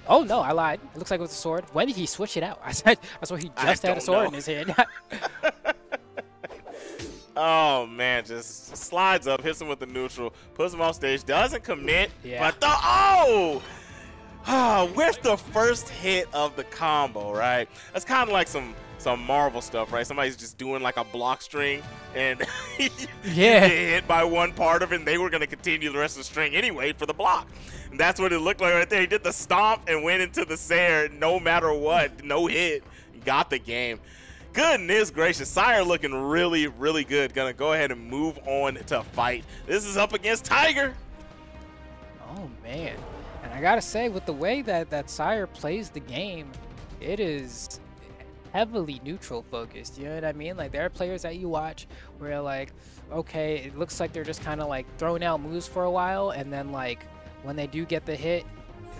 Oh no, I lied. It looks like it was a sword. When did he switch it out? I saw he just had a sword in his hand. Oh man, just slides up, hits him with the neutral, puts him off stage, doesn't commit, but with the first hit of the combo, right? That's kind of like some Marvel stuff, right? Somebody's just doing like a block string and you get hit by one part of it, and they were going to continue the rest of the string anyway for the block. And that's what it looked like right there. He did the stomp and went into the Sair no matter what. No hit. Got the game. Goodness gracious. Sire looking really, really good. Going to go ahead and move on to fight. This is up against Tiger. Oh, man. And I got to say, with the way that Sire plays the game, it is heavily neutral focused, you know what I mean? Like, there are players that you watch where like, okay, it looks like they're just kind of like throwing out moves for a while, and then like when they do get the hit,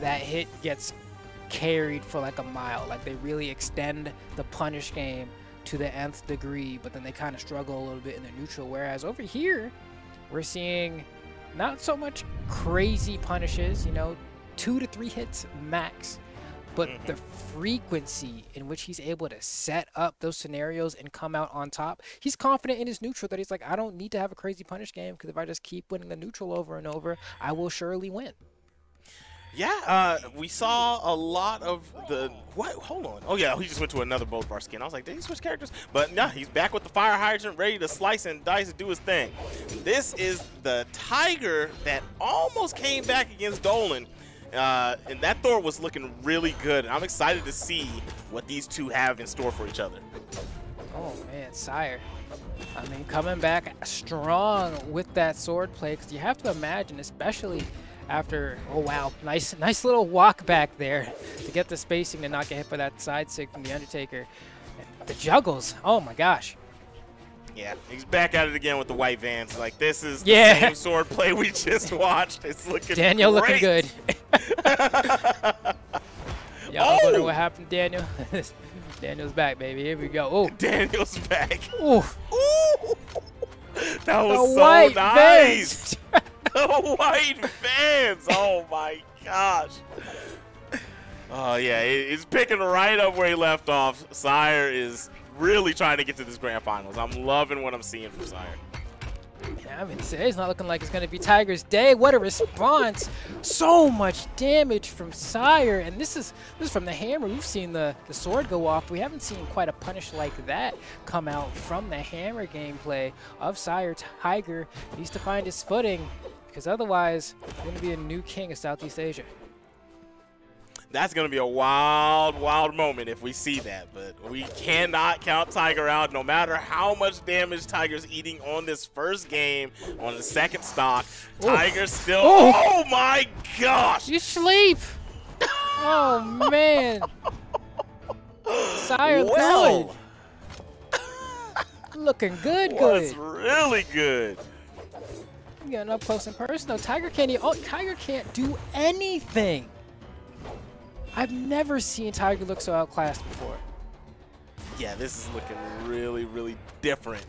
that hit gets carried for like a mile. Like, they really extend the punish game to the nth degree, but then they kind of struggle a little bit in the neutral. Whereas over here, we're seeing not so much crazy punishes, you know, 2 to 3 hits max. But the frequency in which he's able to set up those scenarios and come out on top, he's confident in his neutral that he's like, I don't need to have a crazy punish game, because if I just keep winning the neutral over and over, I will surely win. Yeah, we saw a lot of the... What? Hold on. Oh, yeah, he just went to another Bold Bar skin. I was like, did he switch characters? But no, he's back with the fire hydrant, ready to slice and dice and do his thing. This is the Tiger that almost came back against Dolan. And that Thor was looking really good. I'm excited to see what these two have in store for each other. Oh, man, Sire. I mean, coming back strong with that sword play, because you have to imagine, especially after, oh, wow, nice little walk back there to get the spacing to not get hit by that side sig from the Undertaker. And the juggles, oh, my gosh. Yeah, he's back at it again with the white Vans. Like, this is the same sword play we just watched. It's looking Daniel great. Looking good. Y'all wonder what happened, Daniel? Daniel's back, baby. Here we go. Oh, Daniel's back. Ooh. Ooh. That was the so white nice. The white Vans. Oh, my gosh. Oh, yeah, he's picking right up where he left off. Sire is really trying to get to this grand finals. I'm loving what I'm seeing from Sire. Yeah, I mean, today's not looking like it's going to be Tiger's day. What a response. So much damage from Sire. And this is from the hammer. We've seen the sword go off. We haven't seen quite a punish like that come out from the hammer gameplay of Sire. Tiger needs to find his footing, because otherwise he's going to be a new king of Southeast Asia. That's going to be a wild, wild moment if we see that. But we cannot count Tiger out. No matter how much damage Tiger's eating on this first game, on the second stock, Tiger still... Oh, my gosh! You sleep! Oh, man. Sire's good. Looking good, Was good. really good. Getting up close and personal. Tiger can't even, oh, Tiger can't do anything. I've never seen Tiger look so outclassed before. Yeah, this is looking really, really different.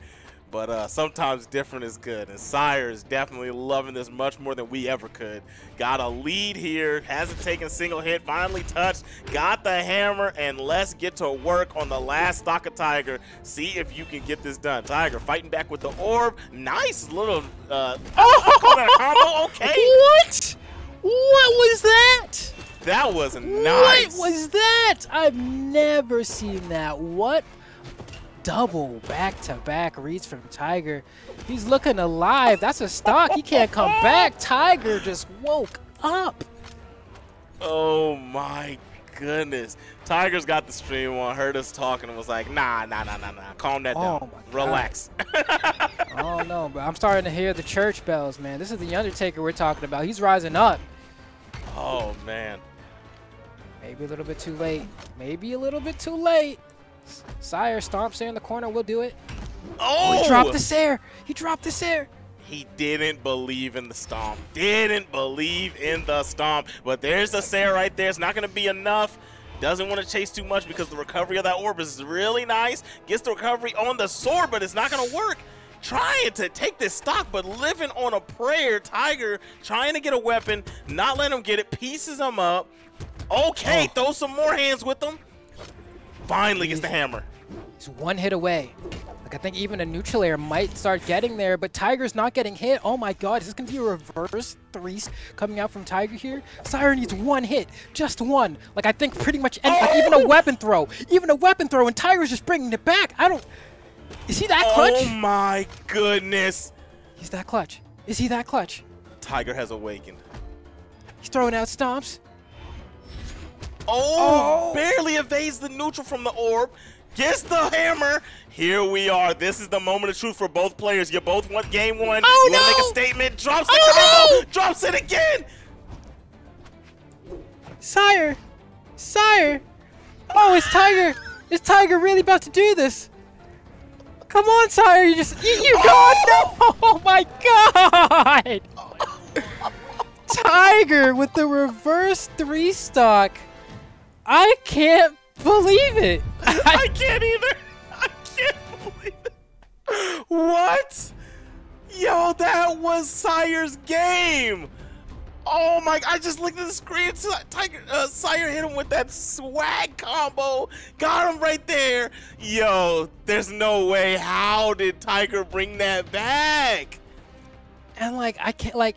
But sometimes different is good. And Sire is definitely loving this much more than we ever could. Got a lead here. Hasn't taken a single hit. Finally touched. Got the hammer. And let's get to work on the last stock of Tiger. See if you can get this done. Tiger fighting back with the orb. Nice little call that a combo. Okay. What? What was that? That was nice. What was that? I've never seen that. What? Double back-to-back reads from Tiger. He's looking alive. That's a stock. He can't come back. Tiger just woke up. Oh my goodness. Tiger's got the stream on, heard us talking, and was like, nah. Calm that down. Relax. Oh no, but I'm starting to hear the church bells, man. This is the Undertaker we're talking about. He's rising up. Oh man. Maybe a little bit too late. Maybe a little bit too late. Sire stomps there in the corner. We'll do it. Oh! He dropped the Sair. He dropped the Sair. He didn't believe in the stomp. Didn't believe in the stomp. But there's the Sair right there. It's not going to be enough. Doesn't want to chase too much because the recovery of that orb is really nice. Gets the recovery on the sword, but it's not going to work. Trying to take this stock, but living on a prayer. Tiger trying to get a weapon, not letting him get it. Pieces him up. Okay, throw some more hands with him. Finally gets the hammer. He's one hit away. Like, I think even a neutral air might start getting there, but Tiger's not getting hit. Oh my god, is this going to be a reverse three coming out from Tiger here? Sire needs one hit, just one. Like, I think pretty much, like, even a weapon throw, and Tiger's just bringing it back. Is he that clutch? Oh my goodness. He's that clutch. Is he that clutch? Tiger has awakened. He's throwing out stomps. Oh, barely evades the neutral from the orb. Gets the hammer. Here we are. This is the moment of truth for both players. You both want game one. Oh, you want to make a statement. Drops the combo. No. Drops it again. Sire. Oh, it's Tiger. Is Tiger really about to do this? Come on, Sire. You got no. Oh my god. Tiger with the reverse three stock. I can't believe it. I can't either. I can't believe it. What? Yo, that was Sire's game. Oh my, I just looked at the screen. Sire hit him with that swag combo. Got him right there. Yo, there's no way. How did Tiger bring that back? And like, I can't, like,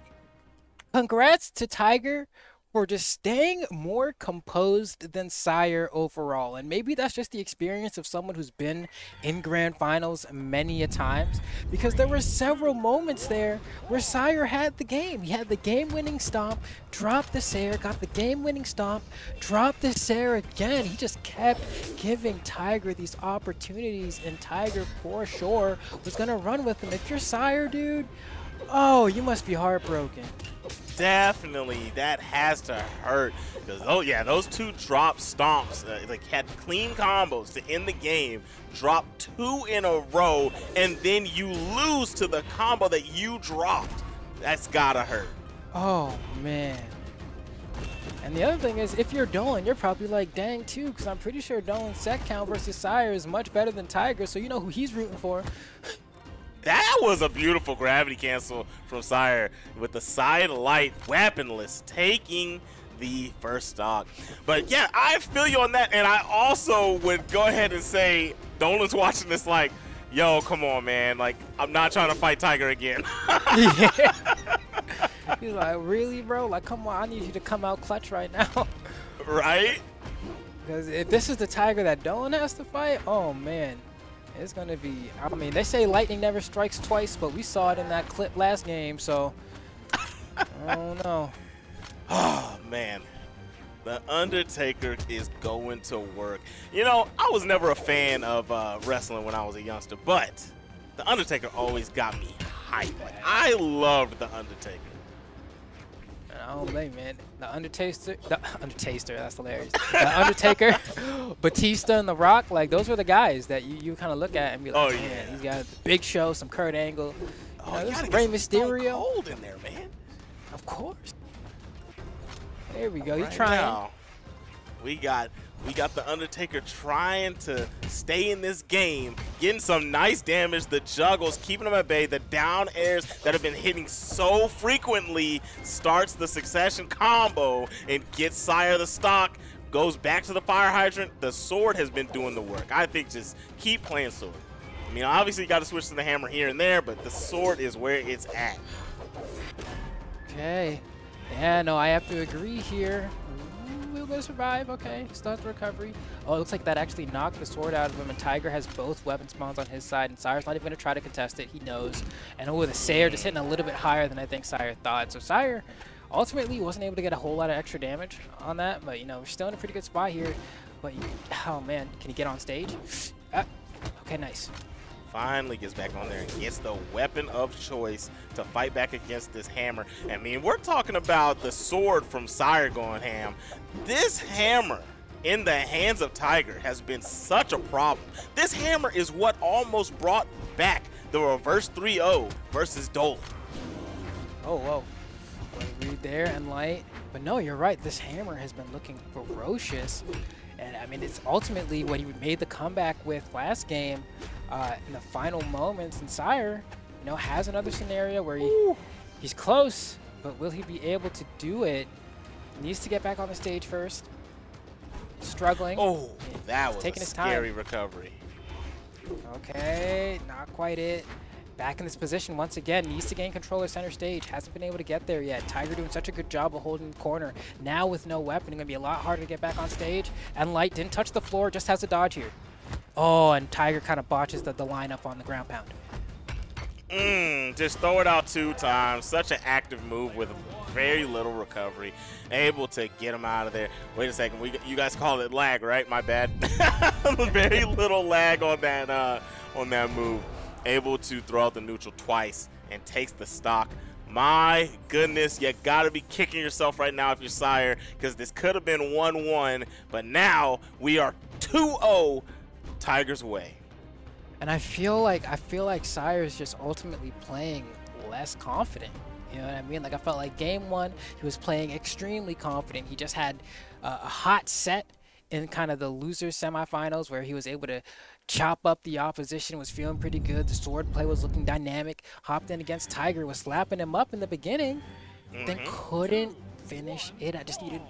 congrats to Tiger for just staying more composed than Sire overall. And maybe that's just the experience of someone who's been in grand finals many a times, because there were several moments there where Sire had the game. He had the game-winning stomp, dropped the Sair, got the game-winning stomp, dropped the Sair again. He just kept giving Tiger these opportunities, and Tiger for sure was gonna run with him. If you're Sire, dude, oh, you must be heartbroken. Definitely, that has to hurt. Because, oh yeah, those two drop stomps, like, had clean combos to end the game. Drop 2 in a row, and then you lose to the combo that you dropped. That's gotta hurt. Oh man. And the other thing is, if you're Dolan, you're probably like, dang too, because I'm pretty sure Dolan's set count versus Sire is much better than Tiger, so you know who he's rooting for. That was a beautiful gravity cancel from Sire with the side light weaponless taking the first stock. But yeah, I feel you on that, and I also would go ahead and say Dolan's watching this like, yo, come on, man. Like, I'm not trying to fight Tiger again. Yeah. He's like, really, bro? Like, come on, I need you to come out clutch right now. Right? Because if this is the Tiger that Dolan has to fight, oh man. It's going to be, I mean, they say lightning never strikes twice, but we saw it in that clip last game, so I don't know. Oh, man. The Undertaker is going to work. You know, I was never a fan of wrestling when I was a youngster, but The Undertaker always got me hyped. Like, I loved The Undertaker. I don't blame you, man. The Undertaker, that's hilarious. The Undertaker, Batista, and The Rock, like those were the guys that you kind of look at and be like, oh, man, yeah. he's got the Big Show, some Kurt Angle. Oh, you gotta Rey get some Stone Mysterio. Cold in there, man. Of course. There we go. Right You're trying. now, we got the Undertaker trying to stay in this game, getting some nice damage. The juggles, keeping him at bay. The down airs that have been hitting so frequently starts the succession combo and gets Sire the stock. Goes back to the fire hydrant. The sword has been doing the work. I think just keep playing sword. I mean, obviously you got to switch to the hammer here and there, but the sword is where it's at. Okay. Yeah, no, I have to agree here. We're going to survive. Okay. Still has recovery. Oh, it looks like that actually knocked the sword out of him, and Tiger has both weapon spawns on his side, and Sire's not even going to try to contest it. He knows. And oh, the Sayer just hitting a little bit higher than I think Sire thought. So Sire ultimately wasn't able to get a whole lot of extra damage on that, but, you know, we're still in a pretty good spot here. But, oh, man, can he get on stage? Okay, nice. Finally gets back on there and gets the weapon of choice to fight back against this hammer. I mean, we're talking about the sword from Sire going ham. This hammer in the hands of Tiger has been such a problem. This hammer is what almost brought back the reverse 3-0 versus Dolan. Oh, whoa. Read there and light. But no, you're right. This hammer has been looking ferocious. And, I mean, it's ultimately what he made the comeback with last game in the final moments. And Sire, you know, has another scenario where he's close, but will he be able to do it? Needs to get back on the stage first. Struggling. Oh, that was taking a his time. scary recovery. Okay, not quite it. Back in this position once again, needs to gain control of center stage. Hasn't been able to get there yet. Tiger doing such a good job of holding the corner. Now with no weapon, it's going to be a lot harder to get back on stage. And Light didn't touch the floor, just has a dodge here. Oh, and Tiger kind of botches the lineup on the ground pound. Just throw it out 2 times. Such an active move with very little recovery. Able to get him out of there. Wait a second. You guys call it lag, right? My bad. Very little lag on that move. Able to throw out the neutral twice and takes the stock. My goodness, you gotta be kicking yourself right now if you're Sire, because this could have been 1-1, but now we are 2-0 Tiger's way. And I feel like Sire is just ultimately playing less confident. You know what I mean? Like, I felt like game 1, he was playing extremely confident. He just had a hot set in kind of the loser semifinals where he was able to chop up the opposition, was feeling pretty good. The sword play was looking dynamic. Hopped in against Tiger, was slapping him up in the beginning, then couldn't finish it. I just needed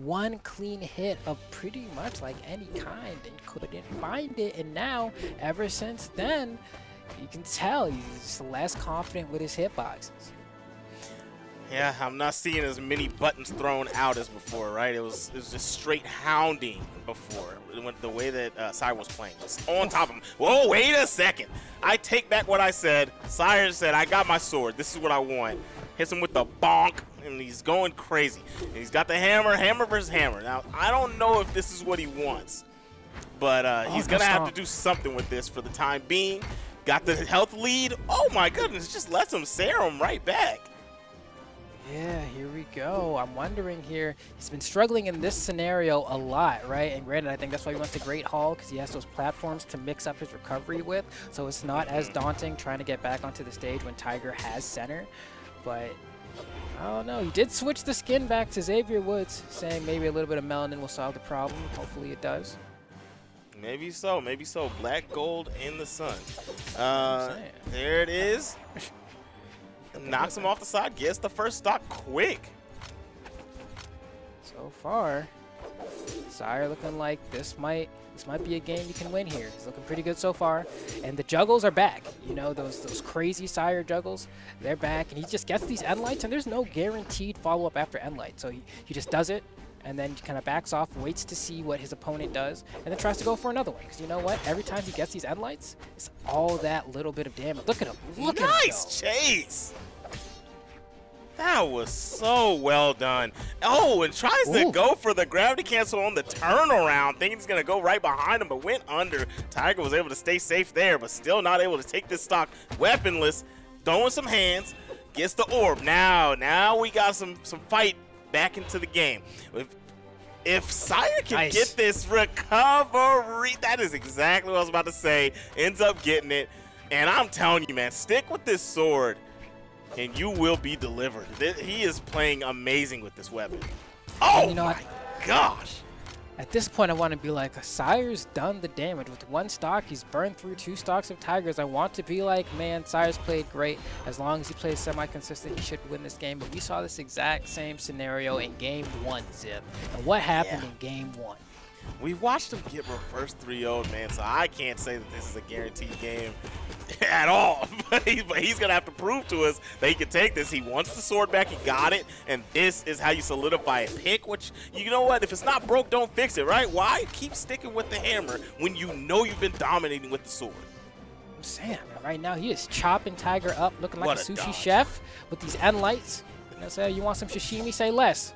one clean hit of pretty much like any kind and couldn't find it. And now, ever since then, you can tell he's just less confident with his hitboxes. Yeah, I'm not seeing as many buttons thrown out as before, right? It was just straight hounding before. The way that Sire was playing was on top of him. Whoa, wait a second. I take back what I said. Sire said, I got my sword. This is what I want. Hits him with the bonk, and he's going crazy. And he's got the hammer versus hammer. Now, I don't know if this is what he wants, but he's going to have to do something with this for the time being. Got the health lead. Oh, my goodness. Just lets him serum right back. Yeah, here we go. I'm wondering here, he's been struggling in this scenario a lot, right? And granted, I think that's why he went to Great Hall, because he has those platforms to mix up his recovery with. So it's not as daunting trying to get back onto the stage when Tiger has center. But I don't know. He did switch the skin back to Xavier Woods, saying maybe a little bit of melanin will solve the problem. Hopefully it does. Maybe so. Maybe so. Black, gold, in the sun. There it is. Knocks him off the side, gets the first stock quick. So far, Sire looking like this might be a game you can win here. He's looking pretty good so far. And the juggles are back. You know, those crazy Sire juggles, they're back. And he just gets these end lights, and there's no guaranteed follow-up after end light. So he just does it, and then kind of backs off, waits to see what his opponent does, and then tries to go for another one. Because you know what? Every time he gets these end lights, it's all that little bit of damage. Look at him. Look at him. Nice chase. That was so well done. Oh, and tries to go for the gravity cancel on the turnaround, thinking he's going to go right behind him, but went under. Tiger was able to stay safe there, but still not able to take this stock weaponless. Throwing some hands, gets the orb. Now we got some fight back into the game. If Sire can get this recovery, that is exactly what I was about to say, ends up getting it. And I'm telling you, man, stick with this sword and you will be delivered. He is playing amazing with this weapon. Oh, you know, my gosh. At this point, I want to be like, Sire's done the damage. With one stock, he's burned through 2 stocks of Tigers. I want to be like, man, Sire's played great. As long as he plays semi-consistent, he should win this game. But we saw this exact same scenario in Game 1, Zip. And what happened in Game 1? We watched him get reverse 3-0'd, man, so I can't say that this is a guaranteed game at all. But he's going to have to prove to us that he can take this. He wants the sword back. He got it. And this is how you solidify a pick, which, you know what? If it's not broke, don't fix it, right? Why keep sticking with the hammer when you know you've been dominating with the sword? I'm saying, right now, he is chopping Tiger up, looking like a sushi chef with these end lights. You know, say, you want some sashimi? Say less.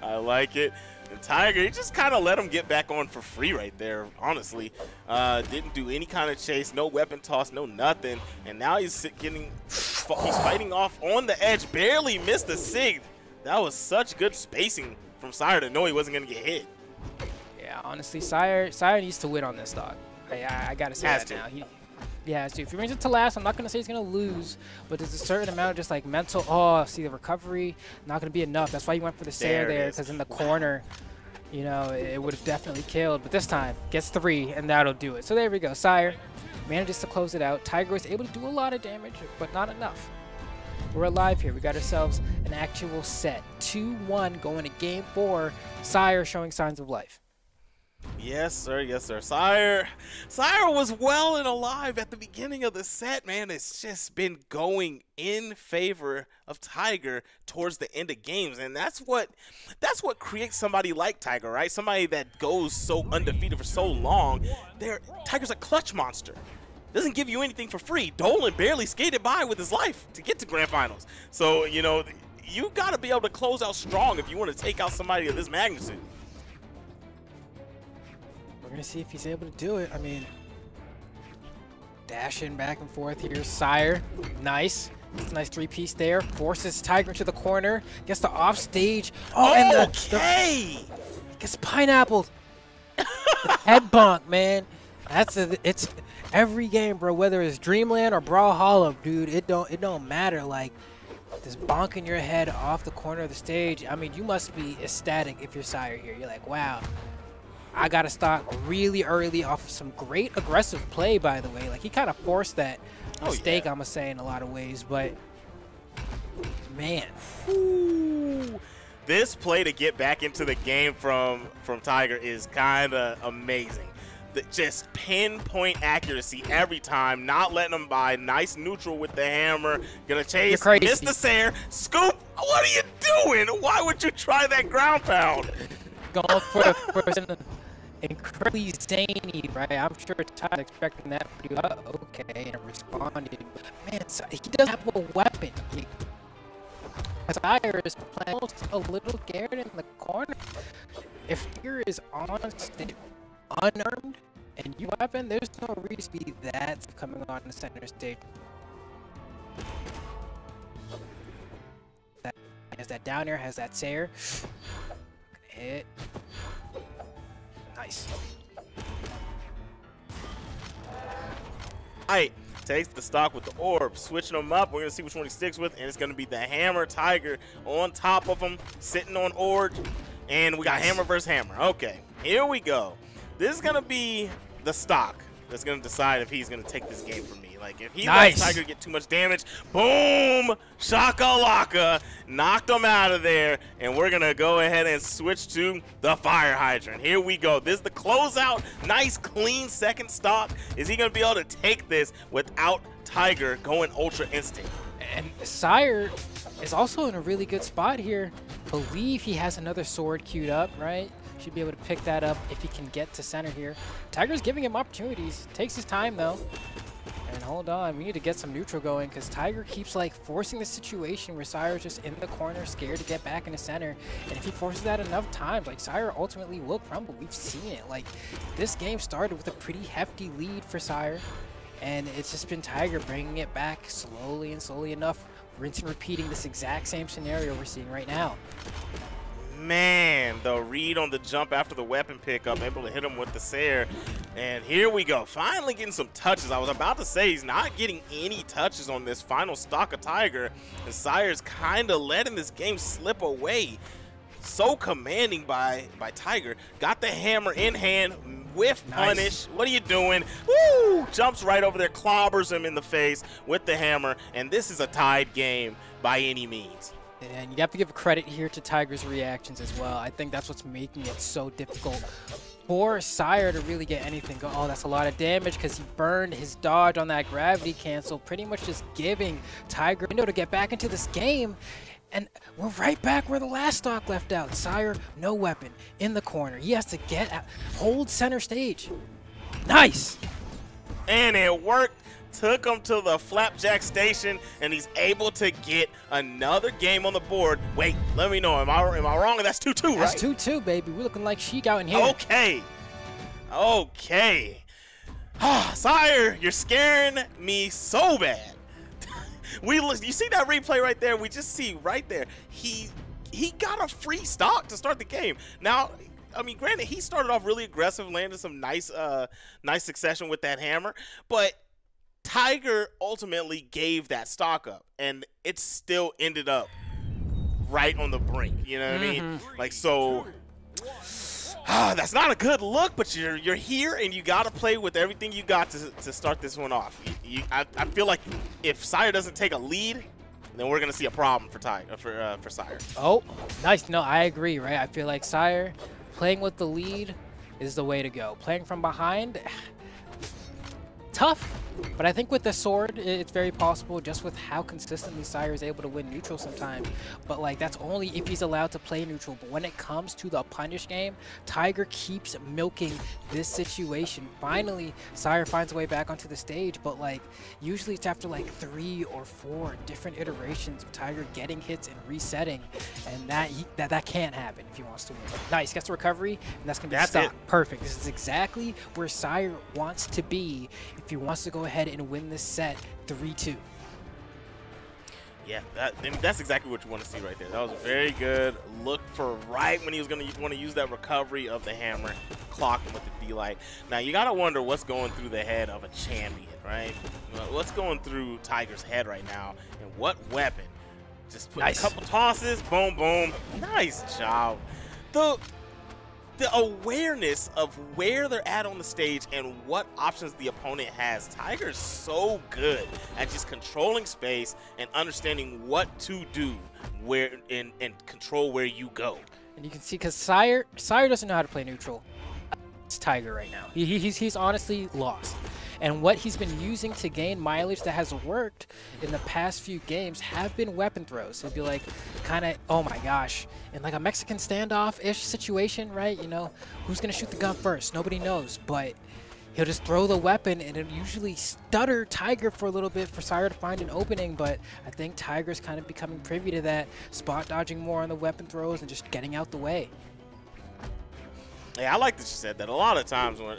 I like it. And Tiger, he just kind of let him get back on for free right there, honestly. Didn't do any kind of chase, no weapon toss, no nothing. And now he's fighting off on the edge, barely missed the sig. That was such good spacing from Sire to know he wasn't going to get hit. Yeah, honestly, Sire needs to win on this dog. I got to say that now. Yeah, so if he brings it to last, I'm not going to say he's going to lose, but there's a certain amount of just like mental, see the recovery, not going to be enough. That's why he went for the Sair there, because in the corner, you know, it would have definitely killed. But this time, gets 3, and that'll do it. So there we go. Sire manages to close it out. Tiger was able to do a lot of damage, but not enough. We're alive here. We got ourselves an actual set. 2-1 going to Game 4. Sire showing signs of life. Yes, sir. Yes, sir. Sire was well and alive at the beginning of the set, man. It's just been going in favor of Tiger towards the end of games, and that's what creates somebody like Tiger, right? Somebody that goes so undefeated for so long. Tiger's a clutch monster. Doesn't give you anything for free. Dolan barely skated by with his life to get to grand finals. So, you know, you got to be able to close out strong if you want to take out somebody of this magnitude. We're going to see if he's able to do it. I mean, dashing back and forth here. Sire, nice. Nice 3-piece there. Forces Tiger into the corner. Gets the offstage. Oh, and gets pineappled. Head bonk, man. It's every game, bro. Whether it's Dreamland or Brawlhalla, dude, it don't matter. Like, just bonking your head off the corner of the stage. I mean, you must be ecstatic if you're Sire here. You're like, wow. I got to start really early off of some great aggressive play, by the way. Like, he kind of forced that mistake, I'm going to say, in a lot of ways. But, man. Ooh. This play to get back into the game from Tiger is kind of amazing. Just pinpoint accuracy every time, not letting them by. Nice neutral with the hammer. Gonna chase, miss the Sair. Scoop, what are you doing? Why would you try that ground pound? Going for incredibly zany, right? I'm sure Tyler's expecting that. Okay, and responded. Man, he doesn't have a weapon. Sire is playing a little scared in the corner. If Tiger is on stage unarmed and you weapon, there's no reason to be that coming on the center stage. Has that down air, has that Sair. Hit. Nice. Alright, takes the stock with the orb, switching them up. We're going to see which one he sticks with, and it's going to be the hammer. Tiger on top of him, sitting on orb, and we got hammer versus hammer. Okay, here we go. This is going to be the stock that's going to decide if he's going to take this game from me. Like, if he lets Tiger get too much damage, boom, shakalaka, knocked him out of there, and we're going to go ahead and switch to the fire hydrant. Here we go. This is the closeout. Nice, clean second stock. Is he going to be able to take this without Tiger going ultra instant? And Sire is also in a really good spot here. Believe he has another sword queued up, right? Should be able to pick that up if he can get to center here. Tiger's giving him opportunities. Takes his time, though. And hold on, we need to get some neutral going because Tiger keeps like forcing the situation where Sire's just in the corner, scared to get back in the center. And if he forces that enough times, like Sire ultimately will crumble. We've seen it. Like, this game started with a pretty hefty lead for Sire. And it's just been Tiger bringing it back slowly and slowly enough, rinse and repeating this exact same scenario we're seeing right now. Man, the read on the jump after the weapon pickup, able to hit him with the Sair. And here we go, finally getting some touches. I was about to say he's not getting any touches on this final stock of Tiger, and Sire's kind of letting this game slip away. So commanding by Tiger. Got the hammer in hand, whiff punish. Nice. What are you doing? Woo! Jumps right over there, clobbers him in the face with the hammer, and this is a tied game by any means. And you have to give credit here to Tiger's reactions as well. I think that's what's making it so difficult for Sire to really get anything going. Oh, that's a lot of damage because he burned his dodge on that gravity cancel, pretty much just giving Tiger a window to get back into this game. And we're right back where the last stock left out. Sire, no weapon, in the corner. He has to get out, hold center stage. Nice! And it worked. Took him to the Flapjack station, and he's able to get another game on the board. Wait, let me know. Am I wrong? That's 2-2, right? That's 2-2, baby. We're looking like Sheik out in here. Okay. Okay. Sire, you're scaring me so bad. You see that replay right there? We just see right there. He got a free stock to start the game. Now, I mean, granted, he started off really aggressive, landed some nice succession with that hammer, but Tiger ultimately gave that stock up, and it still ended up right on the brink. You know what I mean? Like, so that's not a good look, but you're here, and you got to play with everything you got to start this one off. I feel like if Sire doesn't take a lead, then we're gonna see a problem for Sire. Oh, nice. No, I agree. Right? I feel like Sire playing with the lead is the way to go. Playing from behind, tough. But I think with the sword, it's very possible just with how consistently Sire is able to win neutral sometimes. But like that's only if he's allowed to play neutral. But when it comes to the punish game, Tiger keeps milking this situation. Finally, Sire finds a way back onto the stage. But like usually it's after like 3 or 4 different iterations of Tiger getting hits and resetting. And that can't happen if he wants to win. Nice, gets the recovery, and that's gonna be stopped. Perfect. This is exactly where Sire wants to be if he wants to go ahead and win this set 3-2. Yeah, that's exactly what you want to see right there. That was very good. Look for right when he was going to want to use that recovery of the hammer, clock him with the D-Light. Now, you got to wonder what's going through the head of a champion, right? What's going through Tiger's head right now, and what weapon? Just put a couple tosses, boom, boom. Nice job. The awareness of where they're at on the stage and what options the opponent has. Tiger's so good at just controlling space and understanding what to do where and control where you go. And you can see because Sire doesn't know how to play neutral. It's Tiger right now. He's honestly lost. And what he's been using to gain mileage that has worked in the past few games have been weapon throws. It'd be like kind of, oh my gosh, in like a Mexican standoff-ish situation, right? You know, who's going to shoot the gun first? Nobody knows. But he'll just throw the weapon, and it'll usually stutter Tiger for a little bit for Sire to find an opening. But I think Tiger's kind of becoming privy to that, spot dodging more on the weapon throws and just getting out the way. Yeah, I like that you said that. A lot of times when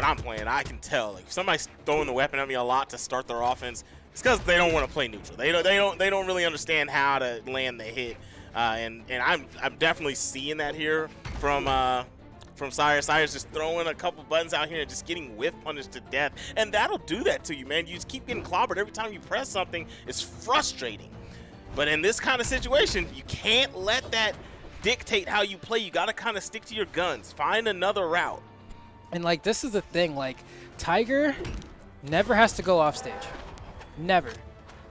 I'm playing, I can tell like if somebody's throwing the weapon at me a lot to start their offense, it's because they don't want to play neutral. They don't really understand how to land the hit, and I'm definitely seeing that here from Sire. Sire's just throwing a couple buttons out here and just getting whiff punished to death, and that'll do that to you, man. You just keep getting clobbered every time you press something. It's frustrating, but in this kind of situation, you can't let that dictate how you play. You got to kind of stick to your guns. Find another route. And like this is the thing, like Tiger never has to go off stage. Never.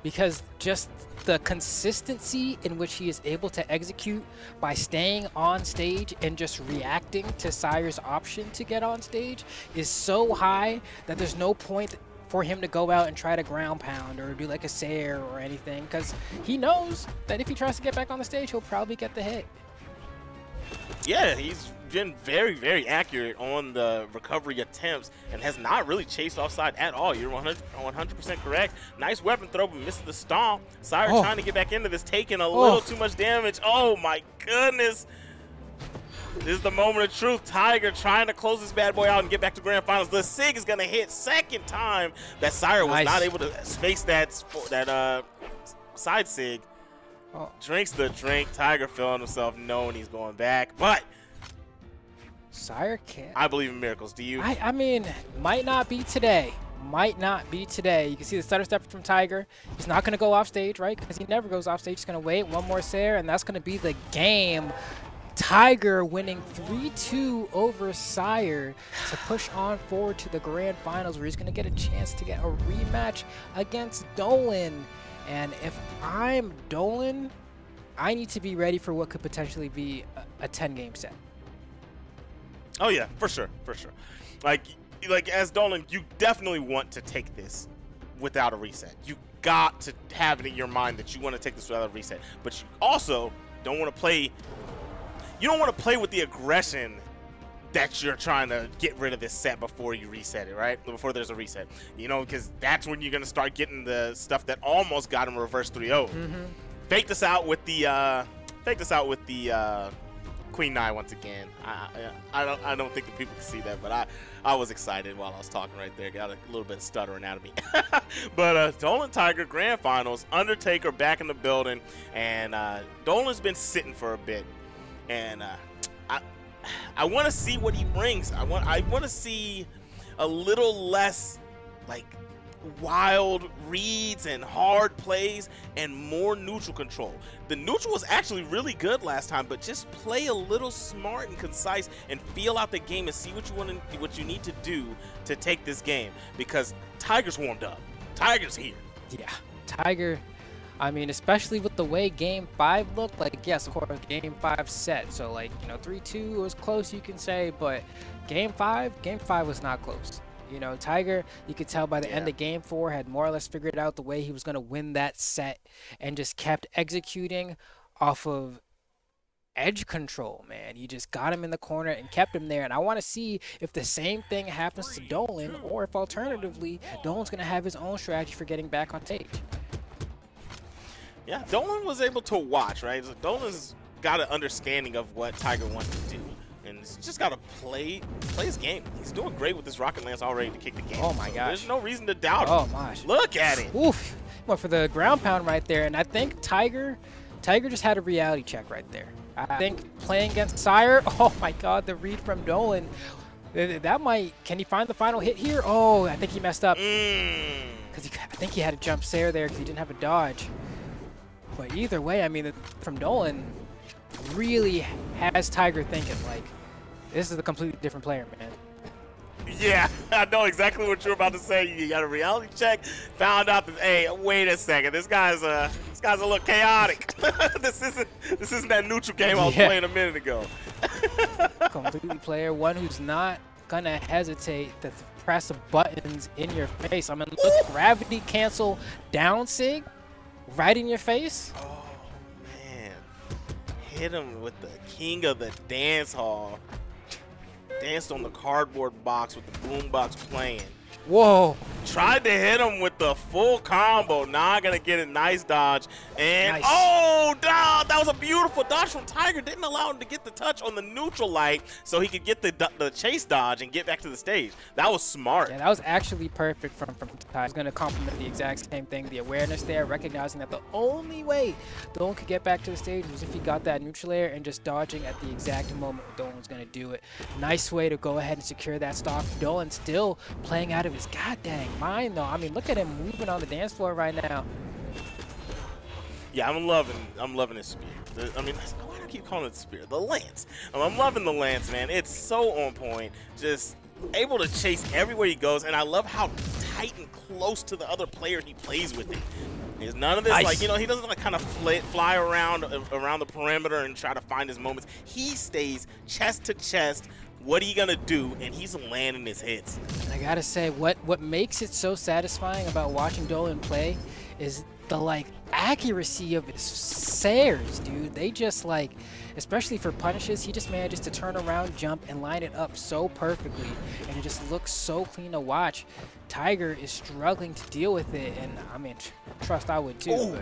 Because just the consistency in which he is able to execute by staying on stage and just reacting to Sire's option to get on stage is so high that there's no point for him to go out and try to ground pound or do like a Sair or anything, because he knows that if he tries to get back on the stage, he'll probably get the hit. Yeah, he's been very, very accurate on the recovery attempts and has not really chased offside at all. You're 100% correct. Nice weapon throw, but misses the stomp. Sire trying to get back into this, taking a little too much damage. Oh my goodness. This is the moment of truth. Tiger trying to close this bad boy out and get back to grand finals. The SIG is going to hit second time that Sire was not able to space that side SIG. Oh. Drinks the drink. Tiger feeling himself knowing he's going back. But Sire can't. I believe in miracles. Do you? I mean, might not be today. Might not be today. You can see the stutter step from Tiger. He's not going to go off stage, right? Because he never goes off stage. He's going to wait one more Sair, and that's going to be the game. Tiger winning 3-2 over Sire to push on forward to the grand finals, where he's going to get a chance to get a rematch against Dolan. And if I'm Dolan, I need to be ready for what could potentially be a 10-game set. Oh yeah, for sure, for sure. Like as Dolan, you definitely want to take this without a reset. You got to have it in your mind that you want to take this without a reset, but you also don't want to play. You don't want to play with the aggression that you're trying to get rid of this set before you reset it, right? Before there's a reset, you know, because that's when you're gonna start getting the stuff that almost got him reverse 3-0. Fake this out with the Queen Nine once again. I don't think the people can see that, but I was excited while I was talking right there. Got a little bit of stuttering out of me. But Dolan Tiger grand finals, Undertaker back in the building, and Dolan's been sitting for a bit, and I want to see what he brings. I want to see a little less like wild reads and hard plays and more neutral control. The neutral was actually really good last time, but just play a little smart and concise and feel out the game and see what you need to do to take this game, because Tiger's warmed up. Tiger's here. Yeah, Tiger. I mean, especially with the way Game 5 looked, like, yes, of course, Game 5 set. So, like, you know, 3-2 was close, you can say, but Game 5 was not close. You know, Tiger, you could tell by the end of Game 4, had more or less figured out the way he was going to win that set and just kept executing off of edge control, man. He just got him in the corner and kept him there. And I want to see if the same thing happens to Dolan, or if alternatively, Dolan's going to have his own strategy for getting back on stage. Yeah, Dolan was able to watch, right? So Dolan's got an understanding of what Tiger wants to do, and he's just got to play his game. He's doing great with this Rocket Lance already to kick the game. Oh my gosh. There's no reason to doubt him. Oh my. Look at it. Oof. Went for the ground pound right there, and I think Tiger just had a reality check right there. I think playing against Sire, oh my god, the read from Dolan, that might, can he find the final hit here? Oh, I think he messed up. Because I think he had a jump Sair there because he didn't have a dodge. But either way, I mean, from Dolan, really has Tiger thinking, like, this is a completely different player, man. Yeah, I know exactly what you're about to say. You got a reality check, found out that, hey, wait a second, this guy's a little chaotic. this isn't that neutral game I was playing a minute ago. Completely player, one who's not gonna hesitate to press buttons in your face. I mean, look, gravity cancel down sig. Right in your face? Oh, man. Hit him with the king of the dance hall. Danced on the cardboard box with the boombox playing. Whoa. Tried to hit him with the full combo. Not going to get a nice dodge. And, nice. Oh, that was a beautiful dodge from Tiger. Didn't allow him to get the touch on the neutral light so he could get the chase dodge and get back to the stage. That was smart. Yeah, that was actually perfect from Tiger. He's going to compliment the exact same thing. The awareness there, recognizing that the only way Dolan could get back to the stage was if he got that neutral air and just dodging at the exact moment Dolan was going to do it. Nice way to go ahead and secure that stock. Dolan still playing out of his goddamn mind, though. I mean, look at him moving on the dance floor right now. Yeah, I'm loving his spear. I mean, why do I keep calling it the spear? The lance. I'm loving the lance, man. It's so on point. Just able to chase everywhere he goes, and I love how tight and close to the other player he plays with it. There's none of this, nice. like, you know, he doesn't like kind of fly around the perimeter and try to find his moments. He stays chest to chest. What are you gonna do? And he's landing his hits. And I gotta say, what makes it so satisfying about watching Dolan play is the like accuracy of his Sairs, dude. They just like, especially for punishes, he just manages to turn around, jump, and line it up so perfectly, and it just looks so clean to watch. Tiger is struggling to deal with it, and I mean, trust I would too.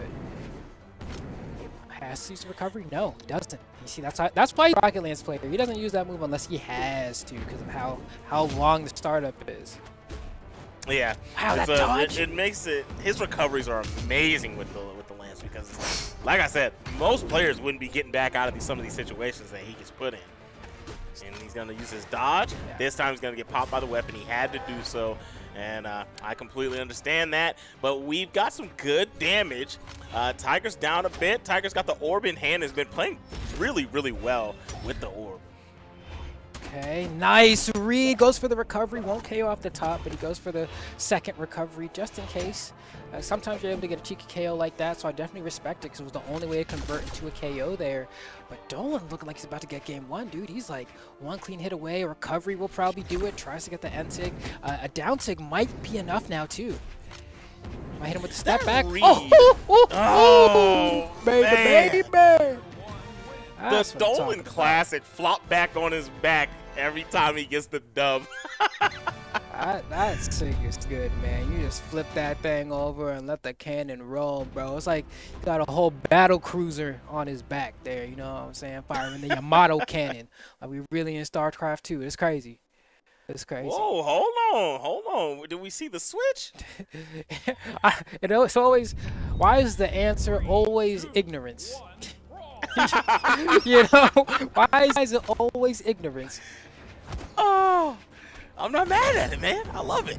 But Has to use the recovery? No, he doesn't. You see, that's why he's a Rocket Lance player. He doesn't use that move unless he has to because of how long the startup is. Yeah. Wow, that dodge. It makes it. His recoveries are amazing with the Lance because, like I said, most players wouldn't be getting back out of some of these situations that he gets put in. And he's gonna use his dodge. Yeah. This time he's gonna get popped by the weapon. He had to do so. And I completely understand that, but we've got some good damage. Tiger's down a bit. Tiger's got the orb in hand, has been playing really, really well with the orb. Okay, nice read. Goes for the recovery. Won't KO off the top, but he goes for the second recovery just in case. Sometimes you're able to get a cheeky KO like that, so I definitely respect it because it was the only way to convert into a KO there. But Dolan looking like he's about to get game one, dude. He's like one clean hit away. A recovery will probably do it. Tries to get the end sig. A down sig might be enough now, too. Might hit him with the step back. Oh, baby. The Dolan classic flop back on his back every time he gets the dub. That sig is good, man. You just flip that thing over and let the cannon roll, bro. It's like you got a whole battle cruiser on his back there, you know what I'm saying? Firing the Yamato cannon. Like we really in StarCraft 2. It's crazy. It's crazy. Whoa, hold on. Did we see the switch? It's always, why is the answer always ignorance? You know, why is it always ignorance? Oh, I'm not mad at it, man. I love it.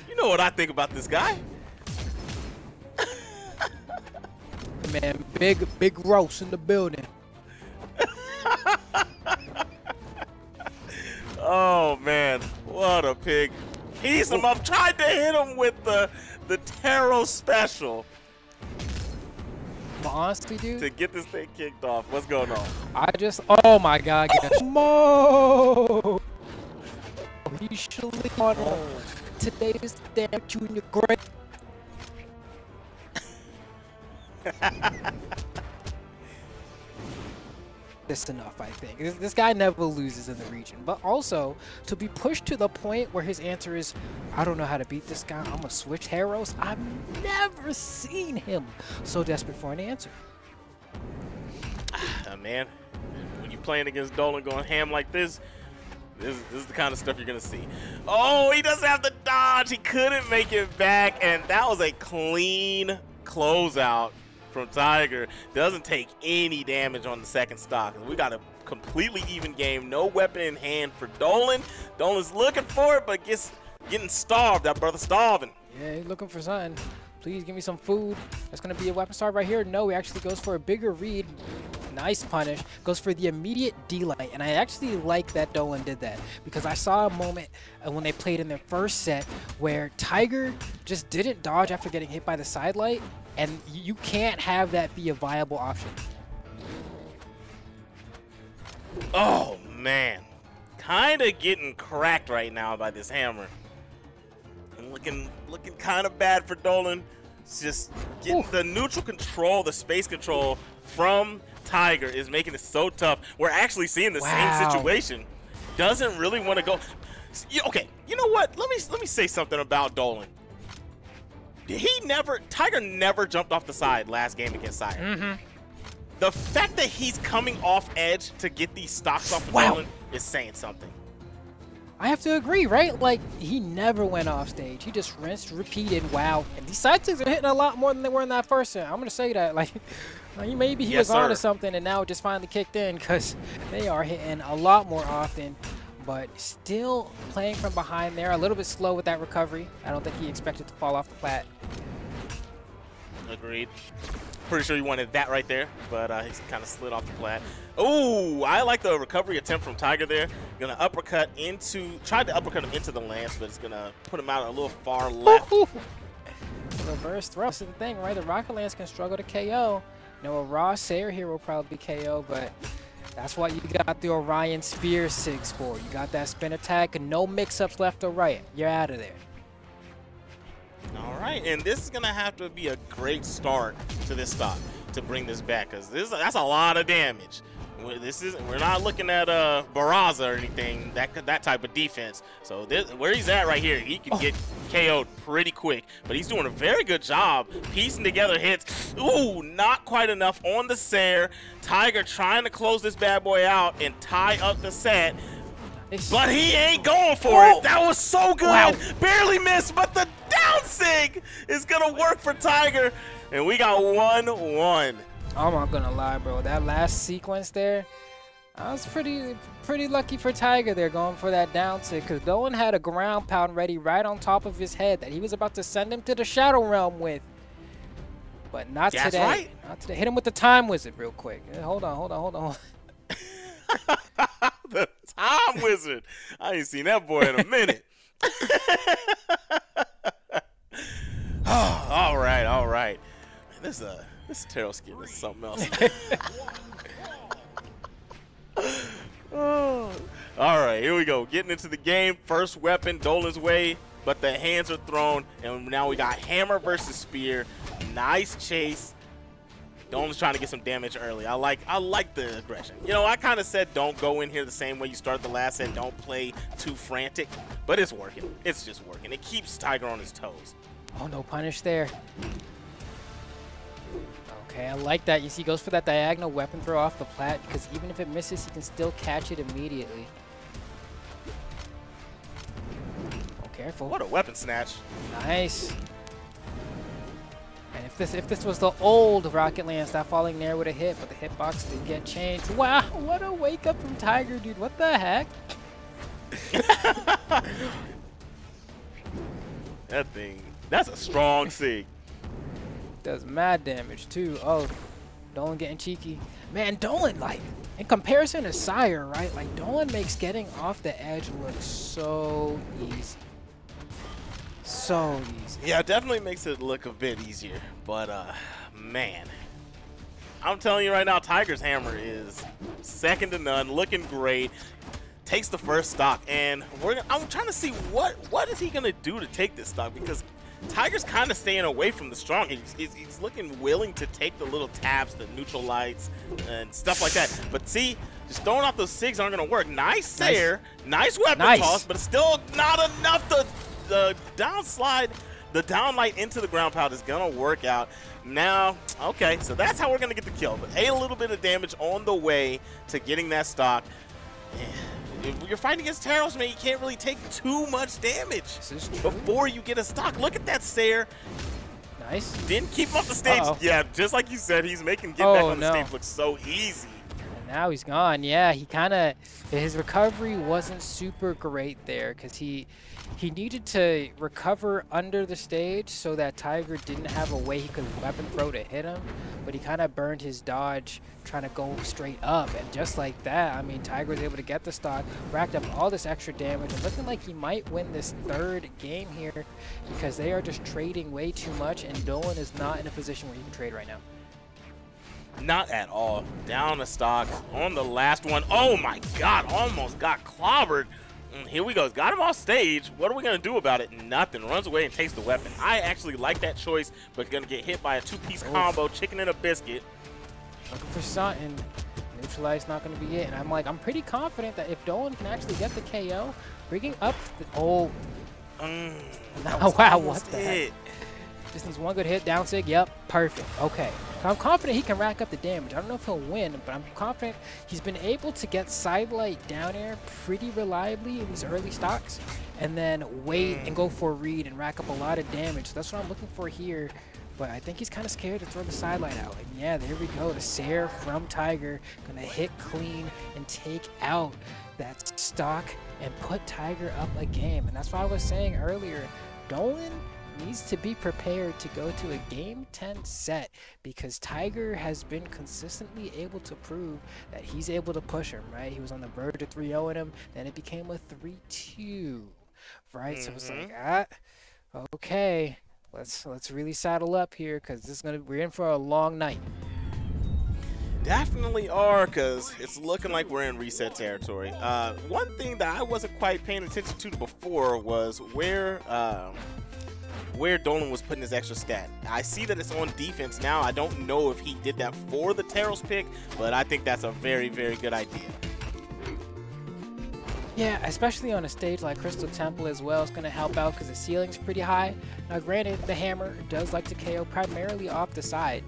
You know what I think about this guy? Man, big roast in the building. Oh man, what a pig. Piece him up. Tried to hit him with the Taro special. But honestly, dude, to get this thing kicked off. What's going on? Oh my god, Mo! He should leave on today's damn junior grade. That's enough, I think. This guy never loses in the region, but also to be pushed to the point where his answer is, I don't know how to beat this guy, I'm gonna switch heroes. I've never seen him so desperate for an answer. Man, when you're playing against Dolan going ham like this is the kind of stuff you're gonna see. Oh, he doesn't have the dodge. He couldn't make it back, and that was a clean closeout from Tiger. Doesn't take any damage on the second stock. We got a completely even game. No weapon in hand for Dolan. Dolan's looking for it, but getting starved. That brother starving. Yeah, he's looking for something. Please give me some food. That's going to be a weapon star right here. No, he actually goes for a bigger read. Nice punish. Goes for the immediate D-light. And I actually like that Dolan did that because I saw a moment when they played in their first set where Tiger just didn't dodge after getting hit by the side light. And you can't have that be a viable option. Oh, man. Kind of getting cracked right now by this hammer. And looking kind of bad for Dolan. It's just getting the neutral control, the space control from Tiger is making it so tough. We're actually seeing the same situation. Doesn't really want to go. Okay, you know what? Let me say something about Dolan. Tiger never jumped off the side last game against Sire. The fact that he's coming off edge to get these stocks off of Dolan is saying something. I have to agree, right? Like, he never went off stage. He just rinsed, repeated, wow. And these side sticks are hitting a lot more than they were in that first set. I'm going to say that. Like, maybe he was on to something and now it just finally kicked in because they are hitting a lot more often. But still playing from behind there. A little bit slow with that recovery. I don't think he expected to fall off the plat. Agreed. Pretty sure he wanted that right there, but he's kind of slid off the plat. Oh, I like the recovery attempt from Tiger there. Gonna uppercut tried to uppercut him into the lance, but it's gonna put him out a little far left. Reverse thrust. That's the thing, right? The Rocket Lance can struggle to KO. You know, a raw Sayer here will probably be KO, but that's what you got the Orion Spear Sigs for. You got that spin attack and no mix-ups left or right. You're out of there. All right, and this is going to have to be a great start to this stock to bring this back because that's a lot of damage We're not looking at Barraza or anything, that type of defense. So where he's at right here, he can get KO'd pretty quick. But he's doing a very good job piecing together hits. Ooh, not quite enough on the Sair. Tiger trying to close this bad boy out and tie up the set. But he ain't going for it. That was so good. Wow. Barely missed, but the down sig is going to work for Tiger. And we got 1-1. I'm not gonna lie, bro. That last sequence there, I was pretty lucky for Tiger there going for that down sig, because Dolan had a ground pound ready right on top of his head that he was about to send him to the Shadow Realm with. But not today. That's right. Not today. Hit him with the Time Wizard real quick. Hold on. The Time Wizard. I ain't seen that boy in a minute. All right. Man, this Terrell skin is something else. All right, here we go. Getting into the game. First weapon, Dolan's way, but the hands are thrown, and now we got hammer versus spear. Nice chase. Dolan's trying to get some damage early. I like the aggression. You know, I kind of said don't go in here the same way you started the last set. Don't play too frantic, but it's working. It's just working. It keeps Tiger on his toes. Oh, no punish there. Okay, I like that. You see, he goes for that diagonal weapon throw off the plat, because even if it misses, he can still catch it immediately. Oh, careful. What a weapon snatch. Nice. And if this was the old Rocket Lance, that falling there would have hit, but the hitbox did get changed. Wow, what a wake up from Tiger, dude. What the heck? That thing, that's a strong sig. Does mad damage too. Oh, Dolan getting cheeky. Man, Dolan, like, in comparison to Sire, right? Like, Dolan makes getting off the edge look so easy. So easy. Yeah, it definitely makes it look a bit easier. But, man, I'm telling you right now, Tiger's hammer is second to none, looking great. Takes the first stock, and I'm trying to see what is he gonna do to take this stock, because Tiger's kind of staying away from the strong. He's looking willing to take the little taps, the neutral lights, and stuff like that. But see, just throwing out those SIGs aren't going to work. Nice Sair, nice weapon toss, but it's still not enough to the downslide. The downlight into the ground pound is going to work out. Now, okay, so that's how we're going to get the kill. But a little bit of damage on the way to getting that stock. If you're fighting against Taros, man, you can't really take too much damage before you get a stock. Look at that Sair. Nice. Didn't keep him off the stage. Yeah, just like you said, he's making getting back on the stage look so easy. And now he's gone. Yeah, he kind of, his recovery wasn't super great there, because he needed to recover under the stage so that Tiger didn't have a way he could weapon throw to hit him, but he kind of burned his dodge trying to go straight up, and just like that, I mean, Tiger was able to get the stock, racked up all this extra damage, and looking like he might win this third game here, because they are just trading way too much, and Dolan is not in a position where he can trade right now. Not at all. Down a stock on the last one. Oh my God, almost got clobbered. Here we go. Got him off stage. What are we going to do about it? Nothing. Runs away and takes the weapon. I actually like that choice, but going to get hit by a two-piece combo, chicken and a biscuit. Looking for something. Neutralize not going to be it. And I'm like, I'm pretty confident that if Dolan can actually get the KO, bringing up the... Oh. Wow, what the heck? Just needs one good hit, down sig. Yep, perfect. Okay. So I'm confident he can rack up the damage. I don't know if he'll win, but I'm confident he's been able to get sidelight down air pretty reliably in these early stocks, and then wait and go for a read and rack up a lot of damage. So that's what I'm looking for here. But I think he's kind of scared to throw the sidelight out. And yeah, there we go. The Sair from Tiger gonna hit clean and take out that stock and put Tiger up a game. And that's what I was saying earlier. Dolan needs to be prepared to go to a game 10 set, because Tiger has been consistently able to prove that he's able to push him, right? He was on the verge of 3-0 in him, then it became a 3-2, right? So it's like, okay, let's really saddle up here, because we're in for a long night. Definitely are, because it's looking like we're in reset territory. One thing that I wasn't quite paying attention to before was where where Dolan was putting his extra stat. I see that it's on defense now. I don't know if he did that for the Taros pick, but I think that's a very, very good idea. Yeah, especially on a stage like Crystal Temple as well, it's going to help out because the ceiling's pretty high. Now, granted, the hammer does like to KO primarily off the side.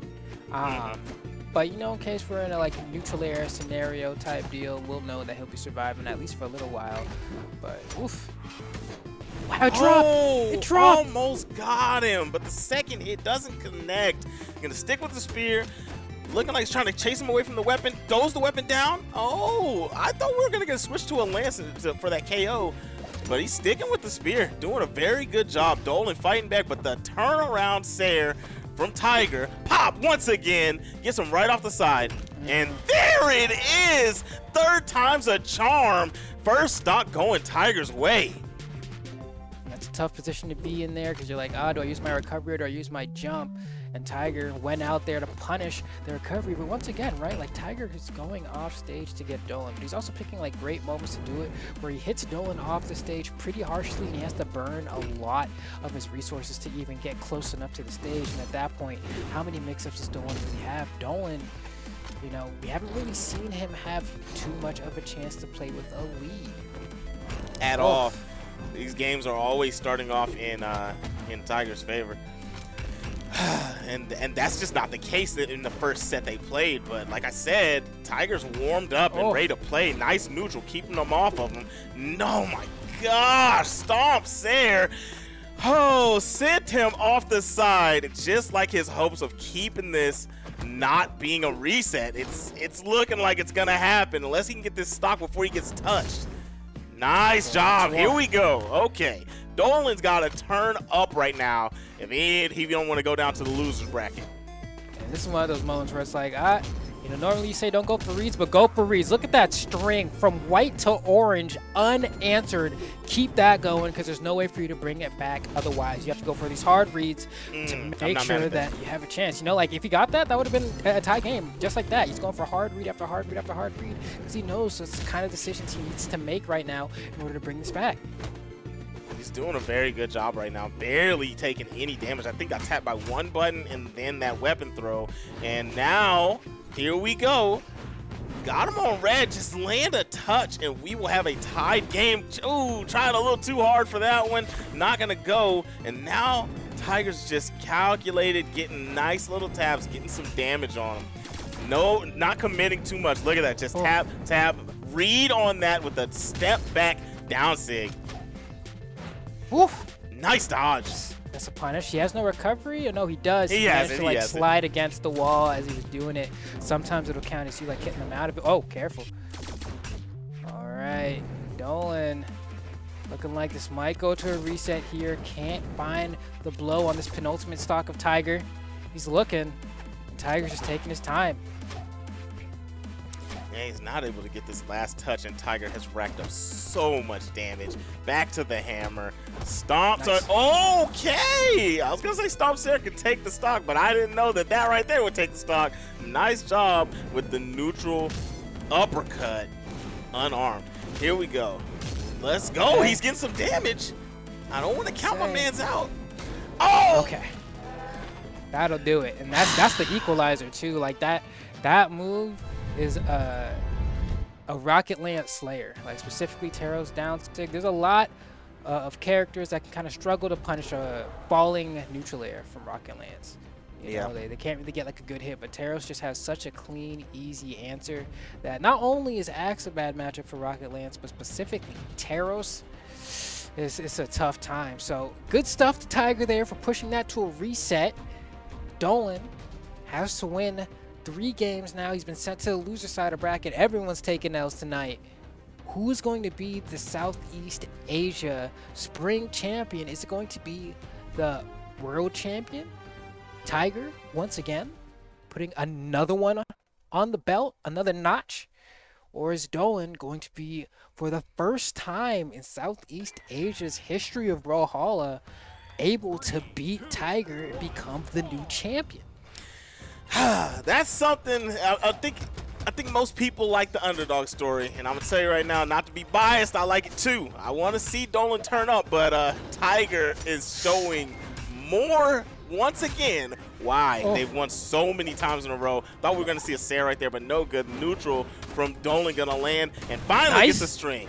But, you know, in case we're in a, like, neutral air scenario type deal, we'll know that he'll be surviving at least for a little while. But, oof. Wow, it dropped! Oh, It dropped! Almost got him, but the second hit doesn't connect. Gonna stick with the spear. Looking like he's trying to chase him away from the weapon. Throws the weapon down. Oh, I thought we were going to get switched to a lance for that KO. But he's sticking with the spear. Doing a very good job. Dolan fighting back. But the turnaround Sair from Tiger. Pop once again. Gets him right off the side. And there it is. Third time's a charm. First stock going Tiger's way. That's a tough position to be in there because you're like, do I use my recovery or do I use my jump? And Tiger went out there to punish the recovery. But once again, right, like Tiger is going off stage to get Dolan. But he's also picking like great moments to do it where he hits Dolan off the stage pretty harshly and he has to burn a lot of his resources to even get close enough to the stage. And at that point, how many mix-ups does Dolan really have? Dolan, you know, we haven't really seen him have too much of a chance to play with a lead. At all. These games are always starting off in Tiger's favor. And that's just not the case in the first set they played. But like I said, Tiger's warmed up and ready to play. Nice neutral, keeping them off of him. No, my gosh, Stomp Sair. Oh, sent him off the side, just like his hopes of keeping this not being a reset. It's looking like it's gonna happen unless he can get this stock before he gets touched. Nice job. Here we go. Okay. Dolan's got to turn up right now if he don't want to go down to the loser's bracket. And this is one of those moments where it's like, you know, normally you say don't go for reads, but go for reads. Look at that string from white to orange, unanswered. Keep that going because there's no way for you to bring it back. Otherwise, you have to go for these hard reads to make sure that you have a chance. You know, like if he got that, that would have been a tie game just like that. He's going for hard read after hard read after hard read because he knows it's the kind of decisions he needs to make right now in order to bring this back. He's doing a very good job right now, barely taking any damage. I think got tapped by one button and then that weapon throw. And now, here we go. Got him on red, just land a touch and we will have a tied game. Ooh, trying a little too hard for that one. Not gonna go. And now Tiger's just calculated, getting nice little taps, getting some damage on him. No, not committing too much. Look at that, just tap, tap, read on that with a step back down sig. Oof. Nice dodge. That's a punish. He has no recovery, or no, he does. He has managed to like slide against the wall as he was doing it. Sometimes it'll count as you like hitting him out of it. Oh, careful. All right, Dolan. Looking like this might go to a reset here. Can't find the blow on this penultimate stock of Tiger. He's looking, and Tiger's just taking his time. Yeah, he's not able to get this last touch, and Tiger has racked up so much damage. Back to the hammer. Stomps are okay. I was gonna say Stomp Sair could take the stock, but I didn't know that that right there would take the stock. Nice job with the neutral uppercut, unarmed. Here we go. Let's go. He's getting some damage. I don't want to count my man's out. Oh. Okay. That'll do it, and that's the equalizer too. Like that move is a Rocket Lance Slayer, like specifically Taros down stick. There's a lot of characters that can kind of struggle to punish a falling neutral air from Rocket Lance. You know, they can't really get like a good hit, but Taros just has such a clean, easy answer that not only is Axe a bad matchup for Rocket Lance, but specifically Taros it's a tough time. So good stuff to Tiger there for pushing that to a reset. Dolan has to win 3 games now. He's been sent to the loser side of bracket. Everyone's taking L's tonight. Who's going to be the Southeast Asia Spring Champion? Is it going to be the World Champion, Tiger, once again, putting another one on the belt, another notch? Or is Dolan going to be, for the first time in Southeast Asia's history of Brawlhalla, able to beat Tiger and become the new champion? That's something I think most people like the underdog story, and I'm gonna tell you right now, not to be biased, I like it too. I want to see Dolan turn up, but Tiger is showing more once again. Why? Oh. They've won so many times in a row. Thought we were going to see a Sarah right there, but no good. Neutral from Dolan going to land and finally gets a string.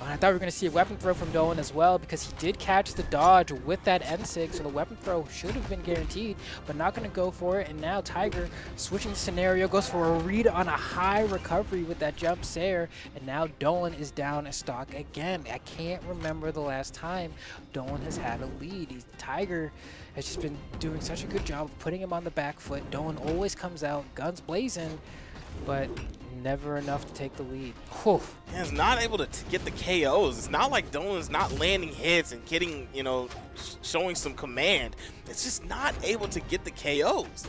I thought we were going to see a weapon throw from Dolan as well because he did catch the dodge with that N6, so the weapon throw should have been guaranteed, but not going to go for it. And now Tiger, switching the scenario, goes for a read on a high recovery with that jump Sair, and now Dolan is down a stock again. I can't remember the last time Dolan has had a lead. Tiger has just been doing such a good job of putting him on the back foot. Dolan always comes out, guns blazing, but never enough to take the lead. Whew. And it's not able to get the KOs. It's not like Dolan's not landing hits and getting, you know, showing some command. It's just not able to get the KOs.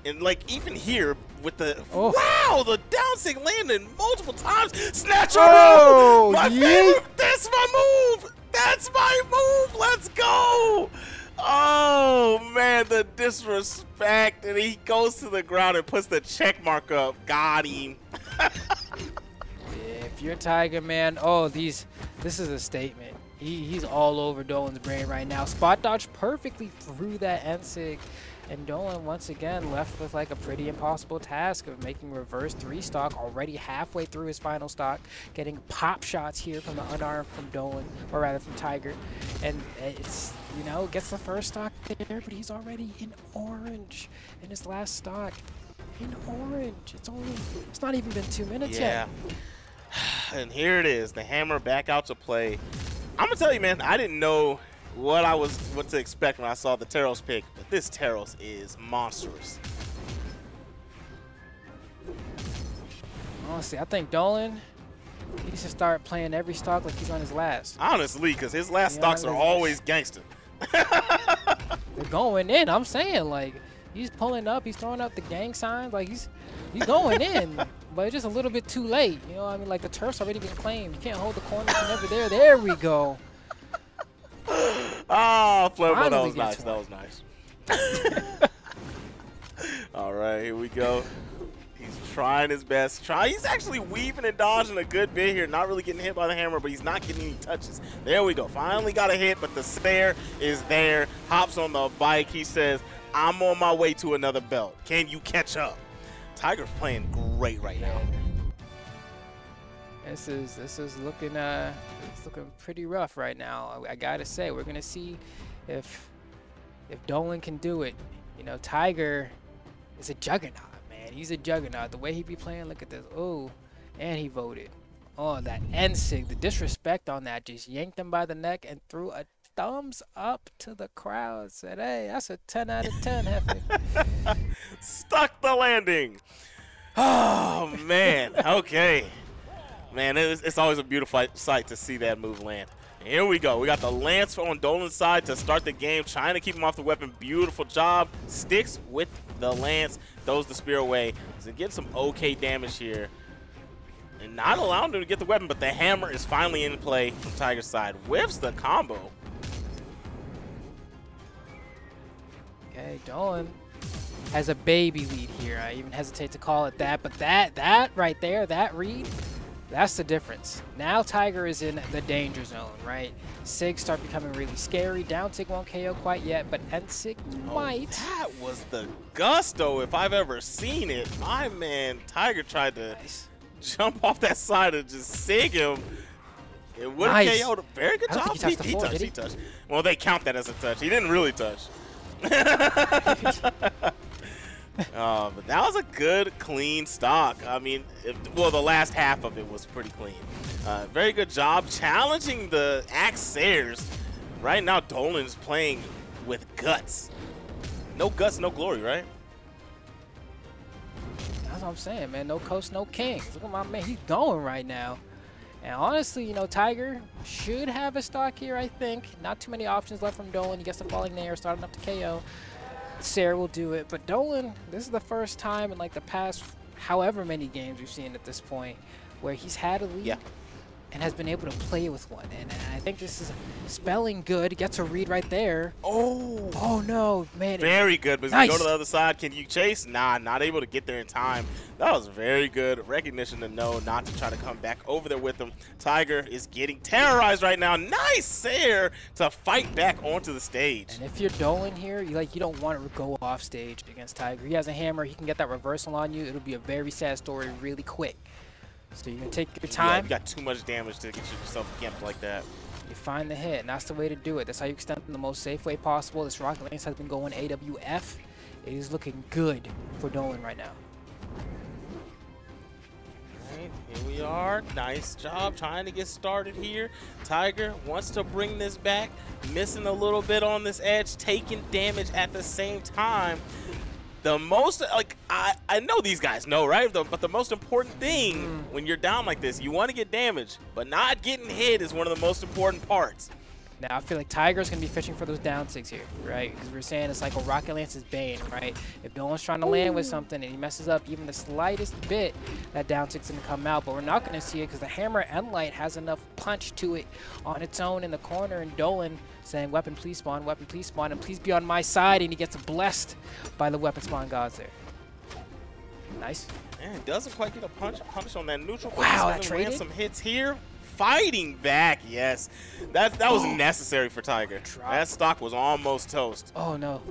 And like even here with the wow, the down sig landing multiple times. Snatcher move! My favorite. That's my move. That's my move. Let's go. Oh man, the disrespect, and he goes to the ground and puts the check mark up. Got him. If you're Tiger, man, this is a statement. He's all over Dolan's brain right now. Spot dodge perfectly through that N-Sig, and Dolan once again left with like a pretty impossible task of making reverse 3 stock already halfway through his final stock, getting pop shots here from the unarmed from Dolan, or rather from Tiger, and it's, you know, gets the first stock there, but he's already in orange in his last stock. In orange. It's not even been 2 minutes yet. And here it is, the hammer back out to play. I'm gonna tell you, man, I didn't know what to expect when I saw the Taros pick, but this Taros is monstrous. Honestly, I think Dolan needs to start playing every stock like he's on his last. Honestly, because his last stocks are always gangster. They're going in. I'm saying, like, he's pulling up, he's throwing up the gang signs, like he's going in, but it's just a little bit too late. You know what I mean? Like the turf's already been claimed. You can't hold the corner whenever there. There we go. Oh, Flairbo, that was nice. That was nice. All right, here we go. He's trying his best. He's actually weaving and dodging a good bit here. Not really getting hit by the hammer, but he's not getting any touches. There we go. Finally got a hit, but the Sair is there. Hops on the bike. He says, I'm on my way to another belt. Can you catch up? Tiger's playing great right now. This is looking it's looking pretty rough right now. I gotta say, we're gonna see if Dolan can do it. You know, Tiger is a juggernaut, man. He's a juggernaut. The way he be playing, look at this. Oh, and he voted. Oh, that N-Sig, the disrespect on that, just yanked him by the neck and threw a thumbs up to the crowd. Said, hey, that's a 10 out of 10, Hefe. Stuck the landing. Oh, man. Okay. Man, it's always a beautiful sight to see that move land. And here we go. We got the Lance on Dolan's side to start the game, trying to keep him off the weapon. Beautiful job. Sticks with the Lance. Throws the spear away. So get some okay damage here. And not allowing him to get the weapon, but the hammer is finally in play from Tiger's side. Whiffs the combo. Okay, Dolan has a baby lead here. I even hesitate to call it that, but that right there, that read, that's the difference. Now Tiger is in the danger zone, right? Sig start becoming really scary. Down Sig won't KO quite yet, but N-Sig might. That was the gusto if I've ever seen it. My man Tiger tried to jump off that side and just Sig him. It would have KO'd. Very good job. He touched. Well, they count that as a touch. He didn't really touch. But that was a good, clean stock. I mean, well, the last half of it was pretty clean. Very good job challenging the Axe Sairs. Right now, Dolan's playing with guts. No guts, no glory, right? That's what I'm saying, man. No coast, no kings. Look at my man. He's going right now. And honestly, you know, Tiger should have a stock here, I think. Not too many options left from Dolan. He gets the falling nair, starting up to KO. Sair will do it. But Dolan, this is the first time in like the past however many games we've seen at this point where he's had a lead and has been able to play with one. And I think this is spelling good. Gets a read right there. Oh no, man. Very good. But Nice. Go to the other side. Can you chase? Nah, not able to get there in time. That was very good recognition to know not to try to come back over there with him. Tiger is getting terrorized right now. Nice air to fight back onto the stage. And if you're Dolan here, you don't want to go off stage against Tiger. He has a hammer. He can get that reversal on you. It'll be a very sad story really quick. So you're going to take your time. Yeah, you got too much damage to get yourself camped like that. You find the hit, and that's the way to do it. That's how you extend them the most safe way possible. This Rocket Lance has been going AWF. It is looking good for Dolan right now. Right, here we are. Nice job trying to get started here. Tiger wants to bring this back. Missing a little bit on this edge, taking damage at the same time. The most, like, I know these guys know, right? But the most important thing when you're down like this, you want to get damage, but not getting hit is one of the most important parts. Now, I feel like Tiger's going to be fishing for those down six here, right? Because we're saying it's like a Rocket Lance's bane, right? If Dolan's trying to land with something and he messes up even the slightest bit, that down six is going to come out. But we're not going to see it because the hammer and light has enough punch to it on its own in the corner. And Dolan saying, weapon please spawn, and please be on my side. And he gets blessed by the weapon spawn gods there. Nice. Man, doesn't quite get a punish on that neutral. Wow, that traded some hits here. Fighting back, yes. That was necessary for Tiger. That stock was almost toast. Oh no.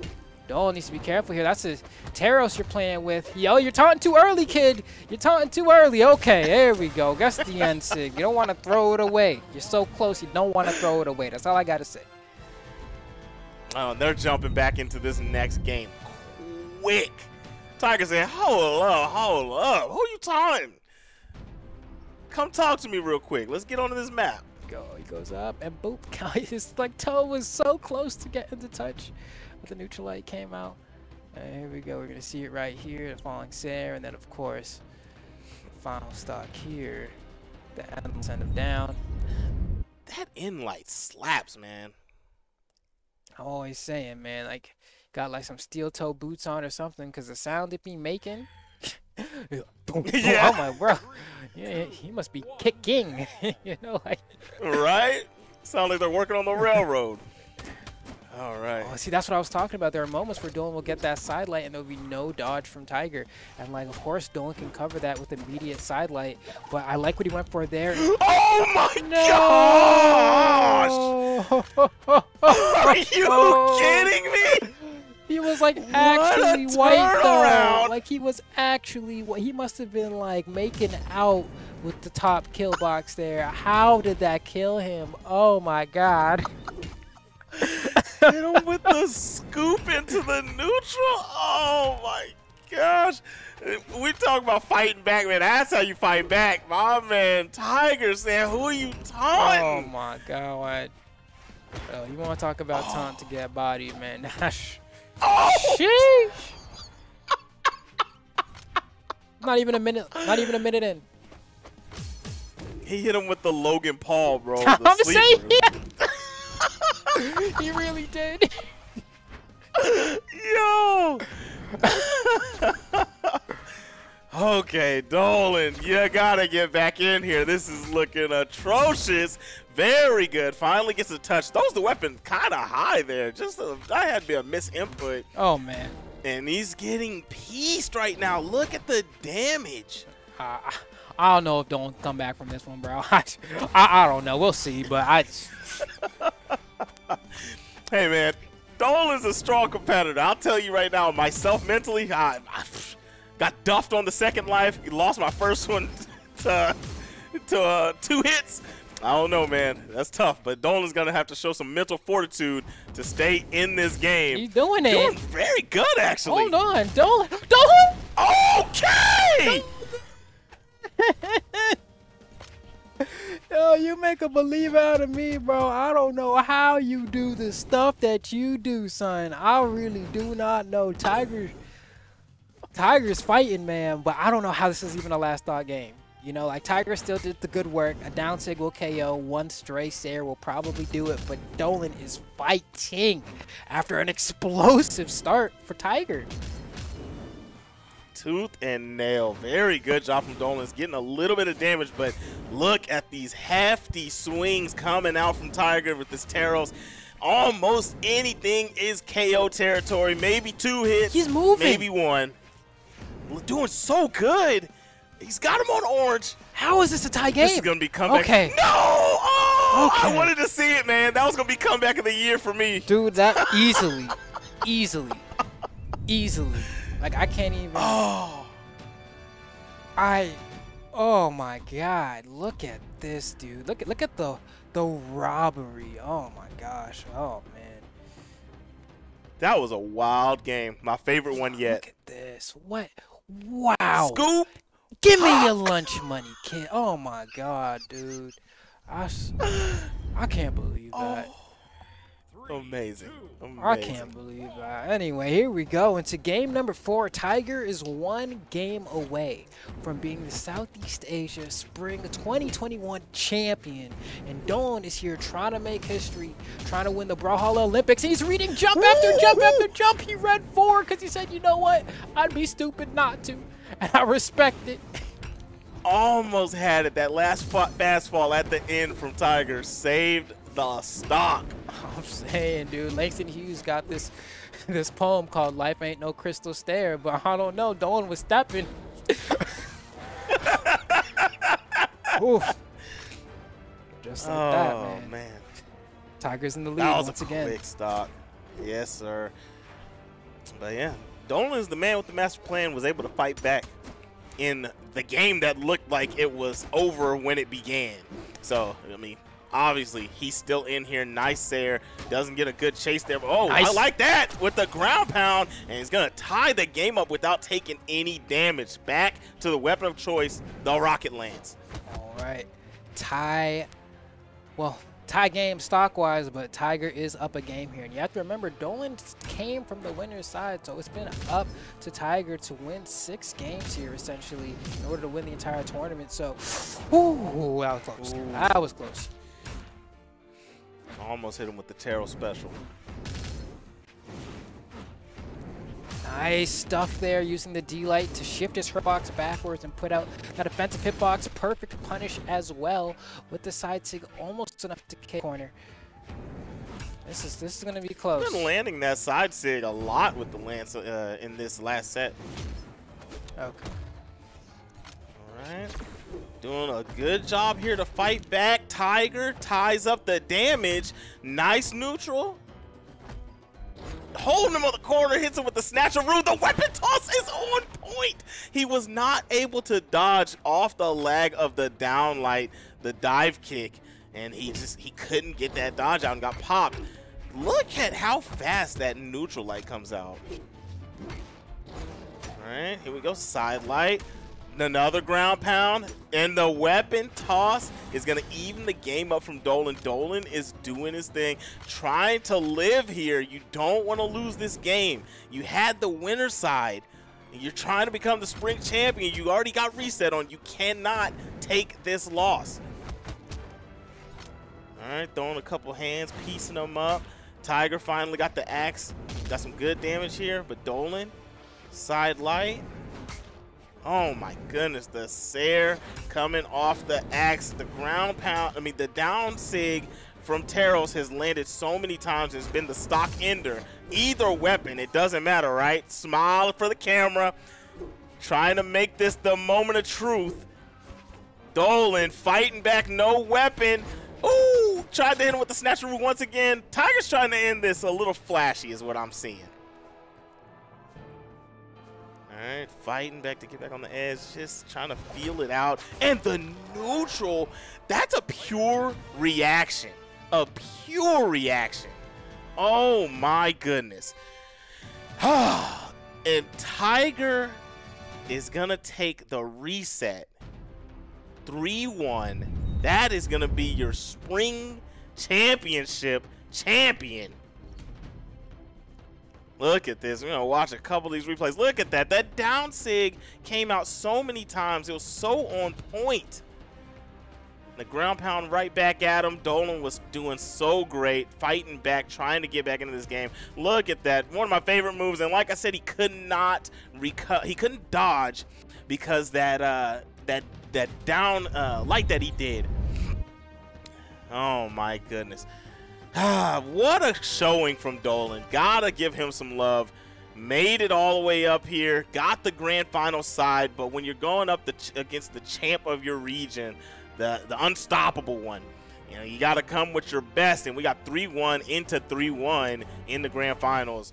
Dolan needs to be careful here. That's a Taros you're playing with. Yo, you're taunting too early, kid. You're taunting too early. Okay, there we go. That's the end, Sig. You don't want to throw it away. You're so close, you don't want to throw it away. That's all I got to say. Oh, they're jumping back into this next game quick. Tiger said, hold up. Who you taunting? Come talk to me real quick. Let's get onto this map. He goes up and boop. His toe was so close to get into touch, but the neutral light came out. And here we go. We're gonna see it right here, the falling Sarah, and then of course, the final stock here. The animal send him down. That in light slaps, man. I'm always saying, man, like got like some steel toe boots on or something, cause the sound it be making. Yeah. Oh my bro. Yeah, he must be kicking. You know, like. Right? Sound like they're working on the railroad. All right. Oh, see, that's what I was talking about. There are moments where Dolan will get that side light and there'll be no dodge from Tiger. And, like, of course, Dolan can cover that with immediate side light. But I like what he went for there. Oh, my gosh! Are you kidding me? He was, like, actually white, though. Like, he was actually white. He must have been, like, making out with the top kill box there. How did that kill him? Oh, my God. Hit him with the scoop into the neutral. Oh my gosh. We talk about fighting back, man. That's how you fight back. My man Tiger said, who are you taunting? Oh my God. Oh, you want to talk about taunt to get bodied, man. Oh! Sheesh. Not even a minute in. He hit him with the Logan Paul, bro. I'm saying. He really did. Yo. Okay, Dolan, you gotta get back in here. This is looking atrocious. Very good. Finally gets a touch. Throws the weapon kind of high there. That had to be a misinput. Oh man. And he's getting pieced right now. Look at the damage. I don't know if Dolan can come back from this one, bro. I don't know. We'll see, but Hey, man, Dolan's a strong competitor. I'll tell you right now, myself mentally, I got duffed on the second life. Lost my first one to 2 hits. I don't know, man. That's tough, but Dolan's going to have to show some mental fortitude to stay in this game. He's doing it. Doing very good, actually. Hold on. Dolan. Okay! Yo, you make a believer out of me, bro. I don't know how you do the stuff that you do, son. I really do not know. Tiger's fighting, man, but I don't know how this is even a last thought game. You know, like Tiger still did the good work. A down sig will KO. One stray Sair will probably do it, but Dolan is fighting after an explosive start for Tiger. Tooth and nail. Very good job from Dolan. It's getting a little bit of damage, but look at these hefty swings coming out from Tiger with this Taros. Almost anything is KO territory. Maybe 2 hits. He's moving. Maybe 1. Doing so good. He's got him on orange. How is this a tie game? This is going to be comeback. Okay. No! Oh, okay. I wanted to see it, man. That was going to be comeback of the year for me. Dude, that easily. Like, I can't even. Oh my God. Look at this, dude. Look at the robbery. Oh my gosh. Oh man. That was a wild game. My favorite one yet. Look at this. What? Wow. Scoop. Give me your lunch money, kid. Oh my God, dude. I can't believe that. Amazing. I can't believe that. Anyway, here we go into game number 4. Tiger is 1 game away from being the Southeast Asia Spring 2021 champion. And Dolan is here trying to make history, trying to win the Brawlhalla Olympics. And he's reading jump after jump after jump. He read 4 because he said, you know what? I'd be stupid not to. And I respect it. Almost had it. That last fastball at the end from Tiger saved the stock. I'm saying, dude, Langston Hughes got this poem called "Life Ain't No Crystal Stair," but I don't know. Dolan was stepping. Oof. Just like that, man. Man. Tiger's in the lead That was once a again. quick stock. Yes, sir. But yeah, Dolan is the man with the master plan. Was able to fight back in the game that looked like it was over when it began. So I mean, obviously, he's still in here. Nice there. Doesn't get a good chase there. But, oh, nice. I like that with the ground pound. And he's going to tie the game up without taking any damage. Back to the weapon of choice, the rocket lance. All right. Tie game stock-wise, but Tiger is up a game here. And you have to remember, Dolan came from the winner's side, so it's been up to Tiger to win 6 games here, essentially, in order to win the entire tournament. So, ooh, that was close. Ooh. That was close. Almost hit him with the Taro special. Nice stuff there, using the D-Light to shift his hitbox backwards and put out that offensive hitbox. Perfect punish as well with the side sig, almost enough to kick corner. This is going to be close. Been landing that side sig a lot with the lance in this last set. Okay. All right. Doing a good job here to fight back. Tiger ties up the damage. Nice neutral. Holding him on the corner, hits him with the snatcheroo. The weapon toss is on point. He was not able to dodge off the lag of the downlight, the dive kick, and he couldn't get that dodge out and got popped. Look at how fast that neutral light comes out. All right, here we go. Side light. Another ground pound, and the weapon toss is going to even the game up from Dolan. Dolan is doing his thing, trying to live here. You don't want to lose this game. You had the winner side, and you're trying to become the spring champion. You already got reset on. You cannot take this loss. All right, throwing a couple hands, piecing them up. Tiger finally got the axe. Got some good damage here, but Dolan, side light. Oh my goodness, the Sair coming off the axe, the ground pound, the down sig from Taros has landed so many times. It's been the stock ender. Either weapon, it doesn't matter, right? Smile for the camera, trying to make this the moment of truth. Dolan fighting back, no weapon. Ooh, tried to hit him with the snatcheroo once again. Tiger's trying to end this a little flashy is what I'm seeing. All right, fighting back to get back on the edge, just trying to feel it out. And the neutral, that's a pure reaction. A pure reaction. Oh my goodness. And Tiger is gonna take the reset. 3-1. That is gonna be your spring championship champion. Look at this. We're going to watch a couple of these replays. Look at that. That down sig came out so many times. It was so on point. The ground pound right back at him. Dolan was doing so great, fighting back, trying to get back into this game. Look at that. One of my favorite moves. And like I said, he could not he couldn't dodge because that down light that he did. Oh my goodness. What a showing from Dolan. Gotta give him some love. Made it all the way up here. Got the grand final side. But when you're going up against the champ of your region, the unstoppable one, you know, you got to come with your best. And we got 3-1 into 3-1 in the grand finals.